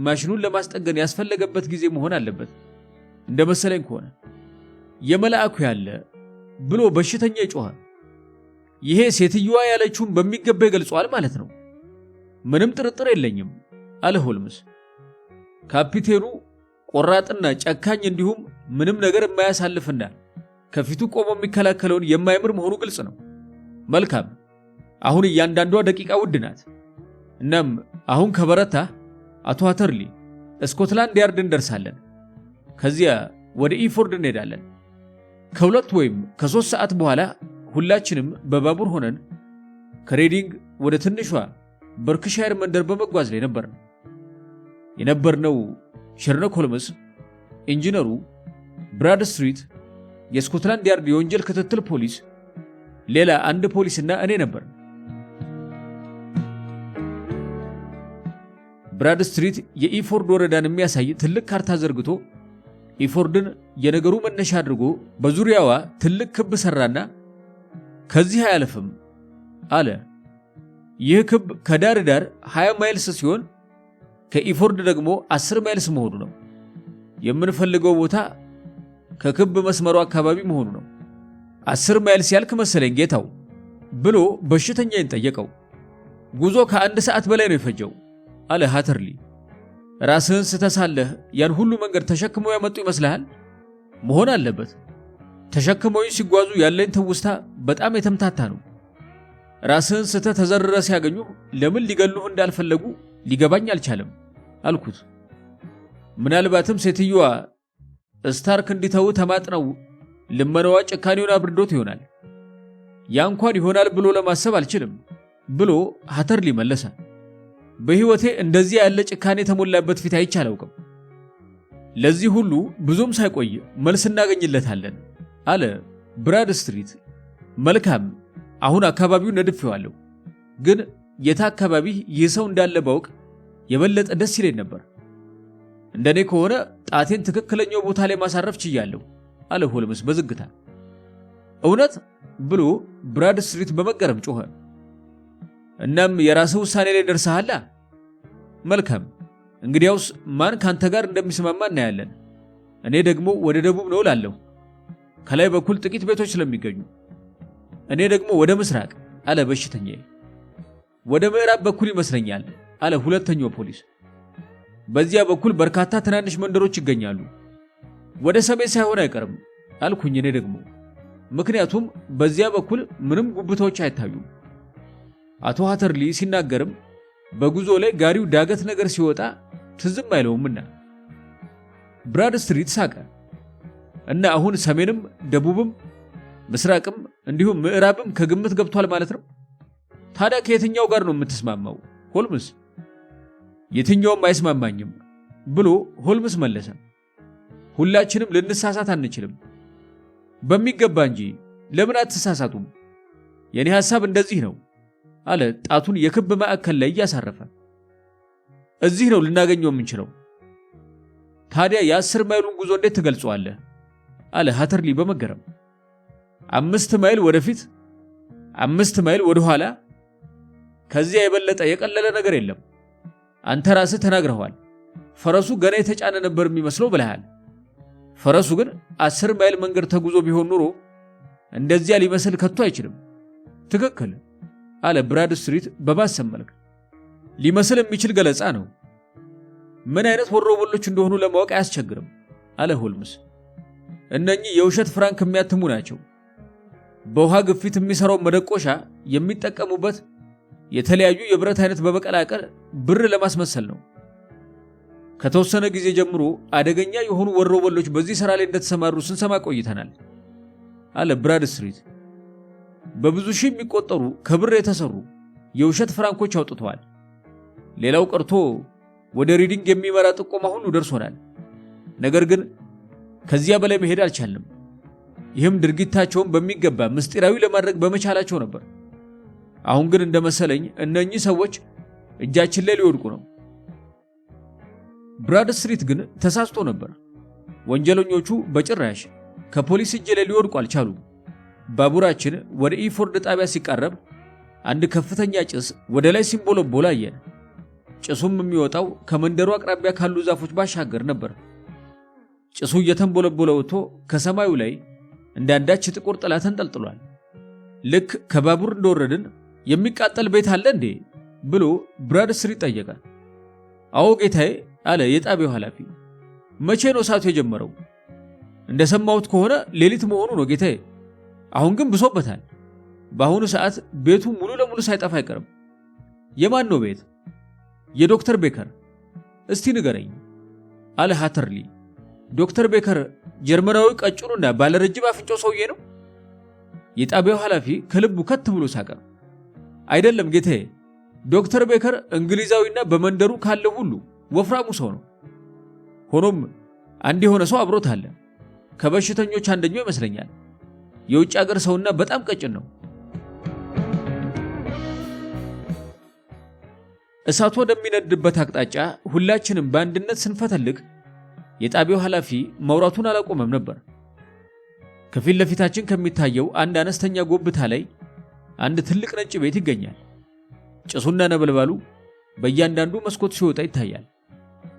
ማሽኑን ለማስጠገን ያስፈለገበት ጊዜ መሆን አለበት። እንደመሰለኝ ከሆነ የመላእኩ ያለ ብሎ በሽተኛ ይጮሃል። ይሄ ሴትየዋ ያለችውን በሚገባ ይገልጿል ማለት ነው። ምንም ጥርጥር የለኝም አለ ሆልምስ። ካፒቴኑ ቆራጥና ጨካኝ እንዲሁም ምንም ነገር የማያሳልፍና ከፊቱ ቆሞ የሚከላከለውን የማይምር መሆኑ ግልጽ ነው። መልካም፣ አሁን እያንዳንዷ ደቂቃ ውድ ናት። እናም አሁን ከበረታ አቶ አተርሊ ስኮትላንድ ያርድ እንደርሳለን። ከዚያ ወደ ኢፎርድ እንሄዳለን። ከ2 ወይም ከ3 ሰዓት በኋላ ሁላችንም በባቡር ሆነን ከሬዲንግ ወደ ትንሿ በርክሻየር መንደር በመጓዝ ላይ የነበርነው ሸርሎክ ሆልምስ፣ ኢንጂነሩ፣ ብራድ ስትሪት፣ የስኮትላንድ ያርድ የወንጀል ክትትል ፖሊስ፣ ሌላ አንድ ፖሊስና እኔ ነበር። ብራድ ስትሪት የኢፎርድ ወረዳን የሚያሳይ ትልቅ ካርታ ዘርግቶ ኢፎርድን የነገሩ መነሻ አድርጎ በዙሪያዋ ትልቅ ክብ ሰራና ከዚህ አያልፍም አለ። ይህ ክብ ከዳር ዳር 20 ማይልስ ሲሆን ከኢፎርድ ደግሞ 10 ማይልስ መሆኑ ነው። የምንፈልገው ቦታ ከክብ መስመሩ አካባቢ መሆኑ ነው። 10 ማይልስ ያልክ መሰለኝ ጌታው ብሎ በሽተኛዬን ጠየቀው። ጉዞ ከ1 ሰዓት በላይ ነው የፈጀው አለ ሃተርሊ። ራስህን ስተሳለህ ያን ሁሉ መንገድ ተሸክመው ያመጡ ይመስልሃል? መሆን አለበት። ተሸክመውኝ ሲጓዙ ያለኝ ትውስታ በጣም የተምታታ ነው። ራስህን ስተህ ተዘርረ ሲያገኙ ለምን ሊገሉህ እንዳልፈለጉ ሊገባኝ አልቻለም አልኩት። ምናልባትም ሴትዮዋ ስታርክ እንዲተው ተማጥነው ልመናዋ ጭካኔውን አብርዶት ይሆናል። ያ እንኳን ይሆናል ብሎ ለማሰብ አልችልም ብሎ ሃተርሊ መለሰ። በህይወቴ እንደዚህ ያለ ጭካኔ የተሞላበት ፊት አይቼ አላውቅም። ለዚህ ሁሉ ብዙም ሳይቆይ መልስ እናገኝለታለን አለ ብራድ ስትሪት። መልካም፣ አሁን አካባቢውን ነድፌዋለሁ፣ ግን የታ አካባቢ ይህ ሰው እንዳለ ባውቅ የበለጠ ደስ ይለኝ ነበር። እንደኔ ከሆነ ጣቴን ትክክለኛው ቦታ ላይ ማሳረፍ ችያለሁ አለ ሆልምስ በዝግታ። እውነት ብሎ ብራድ ስትሪት በመገረም ጮኸ። እናም የራስህ ውሳኔ ላይ ደርሰሃል? መልካም፣ እንግዲያውስ ማን ካንተ ጋር እንደሚስማማ እናያለን። እኔ ደግሞ ወደ ደቡብ ነው እላለሁ፣ ከላይ በኩል ጥቂት ቤቶች ስለሚገኙ። እኔ ደግሞ ወደ ምስራቅ አለ በሽተኛዬ። ወደ ምዕራብ በኩል ይመስለኛል አለ ሁለተኛው ፖሊስ። በዚያ በኩል በርካታ ትናንሽ መንደሮች ይገኛሉ። ወደ ሰሜን ሳይሆን አይቀርም አልኩኝ እኔ ደግሞ፣ ምክንያቱም በዚያ በኩል ምንም ጉብታዎች አይታዩም። አቶ ሃተርሊ ሲናገርም በጉዞ ላይ ጋሪው ዳገት ነገር ሲወጣ ትዝም አይለውምና ብራድስትሪት ሳቀ። እና አሁን ሰሜንም ደቡብም ምስራቅም እንዲሁም ምዕራብም ከግምት ገብቷል ማለት ነው? ታዲያ ከየትኛው ጋር ነው የምትስማማው ሆልምስ? የትኛውም አይስማማኝም ብሎ ሆልምስ መለሰ። ሁላችንም ልንሳሳት አንችልም። በሚገባ እንጂ ለምን አትሳሳቱም? የኔ ሐሳብ እንደዚህ ነው አለ ጣቱን የክብ ማዕከል ላይ ያሳረፈ። እዚህ ነው ልናገኘው የምንችለው። ታዲያ የ10 ማይሉን ጉዞ እንዴት ትገልጸዋለህ? አለ ሃተርሊ በመገረም። 5 ማይል ወደፊት 5 ማይል ወደ ኋላ፣ ከዚያ የበለጠ የቀለለ ነገር የለም። አንተ ራስህ ተናግረዋል። ፈረሱ ገና የተጫነ ነበር የሚመስለው ብለሃል። ፈረሱ ግን 10 ማይል መንገድ ተጉዞ ቢሆን ኑሮ እንደዚያ ሊመስል ከቶ አይችልም። ትክክል አለ ብራድስትሪት በባሰም መልክ። ሊመስል የሚችል ገለጻ ነው። ምን አይነት ወሮበሎች እንደሆኑ ለማወቅ አያስቸግርም አለ ሆልምስ። እነኚህ የውሸት ፍራንክ የሚያትሙ ናቸው። በውሃ ግፊት የሚሰራው መደቆሻ የሚጠቀሙበት የተለያዩ የብረት አይነት በመቀላቀል ብር ለማስመሰል ነው። ከተወሰነ ጊዜ ጀምሮ አደገኛ የሆኑ ወሮበሎች በዚህ ሥራ ላይ እንደተሰማሩ ስንሰማ ቆይተናል አለ ብራድስትሪት። በብዙ ሺህ የሚቆጠሩ ከብር የተሰሩ የውሸት ፍራንኮች አውጥተዋል። ሌላው ቀርቶ ወደ ሪዲንግ የሚመራ ጥቆማ ሁሉ ደርሶናል። ነገር ግን ከዚያ በላይ መሄድ አልቻልንም። ይህም ድርጊታቸውን በሚገባ ምስጢራዊ ለማድረግ በመቻላቸው ነበር። አሁን ግን እንደመሰለኝ እነኚህ ሰዎች እጃችን ላይ ሊወድቁ ነው። ብራድስትሪት ግን ተሳስቶ ነበር። ወንጀለኞቹ በጭራሽ ከፖሊስ እጅ ላይ ሊወድቁ አልቻሉም። ባቡራችን ወደ ኢፎርድ ጣቢያ ሲቃረብ አንድ ከፍተኛ ጭስ ወደ ላይ ሲንቦለቦል አየን። ጭሱም የሚወጣው ከመንደሩ አቅራቢያ ካሉ ዛፎች ባሻገር ነበር። ጭሱ እየተንቦለቦለ ወጥቶ ከሰማዩ ላይ እንደ አንዳች ጥቁር ጥላ ተንጠልጥሏል። ልክ ከባቡር እንደወረድን የሚቃጠል ቤት አለ እንዴ ብሎ ብራድስትሪት ጠየቀ። አዎ ጌታዬ አለ የጣቢያው ኃላፊ። መቼ ነው እሳቱ የጀመረው? እንደሰማሁት ከሆነ ሌሊት መሆኑ ነው ጌታዬ። አሁን ግን ብሶበታል። በአሁኑ ሰዓት ቤቱ ሙሉ ለሙሉ ሳይጠፋ አይቀርም። የማን ነው ቤት? የዶክተር ቤከር። እስቲ ንገረኝ አለ ሃተርሊ። ዶክተር ቤከር ጀርመናዊ ቀጭኑና ባለረጅም አፍንጫው ሰውዬ ነው? የጣቢያው ኃላፊ ከልቡ ከት ብሎ ሳቀ። አይደለም ጌታዬ፣ ዶክተር ቤከር እንግሊዛዊና በመንደሩ ካለ ሁሉ ወፍራሙ ሰው ነው። ሆኖም አንድ የሆነ ሰው አብሮት አለ። ከበሽተኞች አንደኛው ይመስለኛል። የውጭ ሀገር ሰውና በጣም ቀጭን ነው። እሳቱ ወደሚነድበት አቅጣጫ ሁላችንም በአንድነት ስንፈተልክ የጣቢያው ኃላፊ ማውራቱን አላቆመም ነበር። ከፊት ለፊታችን ከሚታየው አንድ አነስተኛ ጎብታ ላይ አንድ ትልቅ ነጭ ቤት ይገኛል። ጭሱና ነበልባሉ በእያንዳንዱ መስኮት ሲወጣ ይታያል።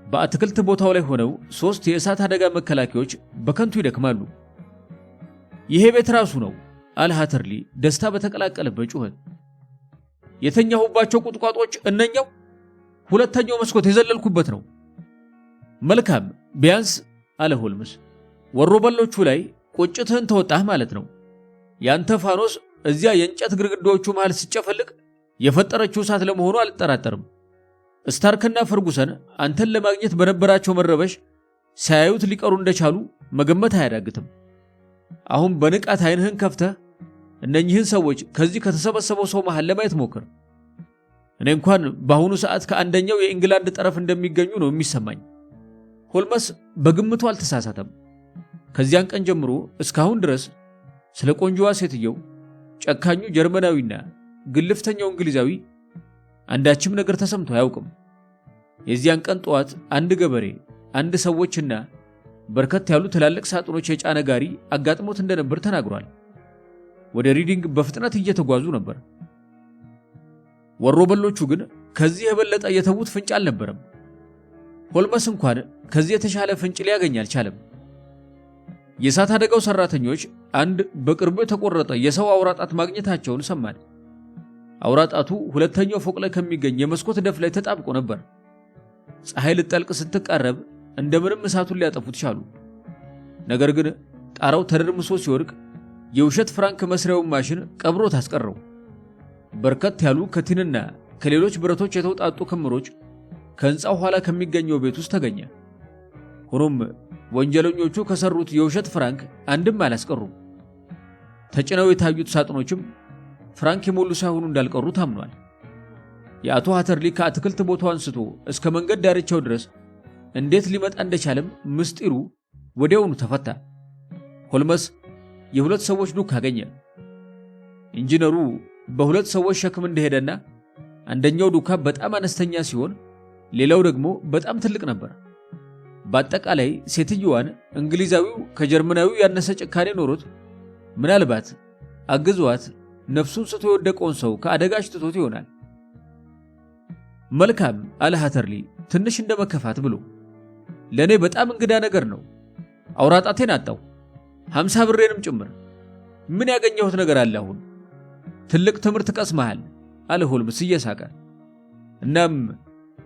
በአትክልት ቦታው ላይ ሆነው 3 የእሳት አደጋ መከላከያዎች በከንቱ ይደክማሉ። ይሄ ቤት ራሱ ነው አለ ሃተርሊ ደስታ በተቀላቀለበት ጩኸት። የተኛሁባቸው ቁጥቋጦች እነኛው? ሁለተኛው መስኮት የዘለልኩበት ነው። መልካም ቢያንስ አለ ሆልምስ፣ ወሮበሎቹ ላይ ቁጭትህን ተወጣህ ማለት ነው። ያንተ ፋኖስ እዚያ የእንጨት ግድግዳዎቹ መሃል ሲጨፈልቅ የፈጠረችው እሳት ለመሆኑ አልጠራጠርም። ስታርክና ፈርጉሰን አንተን ለማግኘት በነበራቸው መረበሽ ሳያዩት ሊቀሩ እንደቻሉ መገመት አያዳግትም። አሁን በንቃት ዓይንህን ከፍተህ እነኚህን ሰዎች ከዚህ ከተሰበሰበው ሰው መሃል ለማየት ሞክር። እኔ እንኳን በአሁኑ ሰዓት ከአንደኛው የኢንግላንድ ጠረፍ እንደሚገኙ ነው የሚሰማኝ። ሆልመስ በግምቱ አልተሳሳተም። ከዚያን ቀን ጀምሮ እስካሁን ድረስ ስለ ቆንጆዋ ሴትየው፣ ጨካኙ ጀርመናዊና ግልፍተኛው እንግሊዛዊ አንዳችም ነገር ተሰምቶ አያውቅም። የዚያን ቀን ጠዋት አንድ ገበሬ አንድ ሰዎችና በርከት ያሉ ትላልቅ ሳጥኖች የጫነ ጋሪ አጋጥሞት እንደነበር ተናግሯል። ወደ ሪዲንግ በፍጥነት እየተጓዙ ነበር። ወሮበሎቹ ግን ከዚህ የበለጠ የተዉት ፍንጭ አልነበረም። ሆልመስ እንኳን ከዚህ የተሻለ ፍንጭ ሊያገኝ አልቻለም። የእሳት አደጋው ሰራተኞች አንድ በቅርቡ የተቆረጠ የሰው አውራጣት ማግኘታቸውን ሰማን። አውራጣቱ ሁለተኛው ፎቅ ላይ ከሚገኝ የመስኮት ደፍ ላይ ተጣብቆ ነበር። ፀሐይ ልጠልቅ ስትቃረብ እንደምንም እሳቱን ሊያጠፉት ቻሉ። ነገር ግን ጣራው ተደርምሶ ሲወድቅ የውሸት ፍራንክ መስሪያውን ማሽን ቀብሮት አስቀረው። በርከት ያሉ ከቲንና ከሌሎች ብረቶች የተውጣጡ ክምሮች ከህንጻው ኋላ ከሚገኘው ቤት ውስጥ ተገኘ። ሆኖም ወንጀለኞቹ ከሰሩት የውሸት ፍራንክ አንድም አላስቀሩም። ተጭነው የታዩት ሳጥኖችም ፍራንክ የሞሉ ሳይሆኑ እንዳልቀሩ ታምኗል። የአቶ ሃተርሊ ከአትክልት ቦታው አንስቶ እስከ መንገድ ዳርቻው ድረስ እንዴት ሊመጣ እንደቻለም ምስጢሩ ወዲያውኑ ተፈታ። ሆልመስ የሁለት ሰዎች ዱካ አገኘ። ኢንጂነሩ በሁለት ሰዎች ሸክም እንደሄደና አንደኛው ዱካ በጣም አነስተኛ ሲሆን ሌላው ደግሞ በጣም ትልቅ ነበር። በአጠቃላይ ሴትየዋን እንግሊዛዊው ከጀርመናዊው ያነሰ ጭካኔ ኖሮት ምናልባት አግዟት ነፍሱን ስቶ የወደቀውን ሰው ከአደጋ አሽትቶት ይሆናል። መልካም አለ ሃተርሊ ትንሽ እንደመከፋት ብሎ፣ ለእኔ በጣም እንግዳ ነገር ነው። አውራጣቴን አጣው 50 ብሬንም ጭምር። ምን ያገኘሁት ነገር አለ? አሁን ትልቅ ትምህርት ቀስመሃል አለ ሆልምስ እየሳቀ። እናም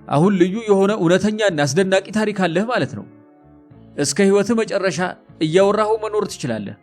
አሁን ልዩ የሆነ እውነተኛና አስደናቂ ታሪክ አለህ ማለት ነው። እስከ ሕይወትህ መጨረሻ እያወራኸው መኖር ትችላለህ።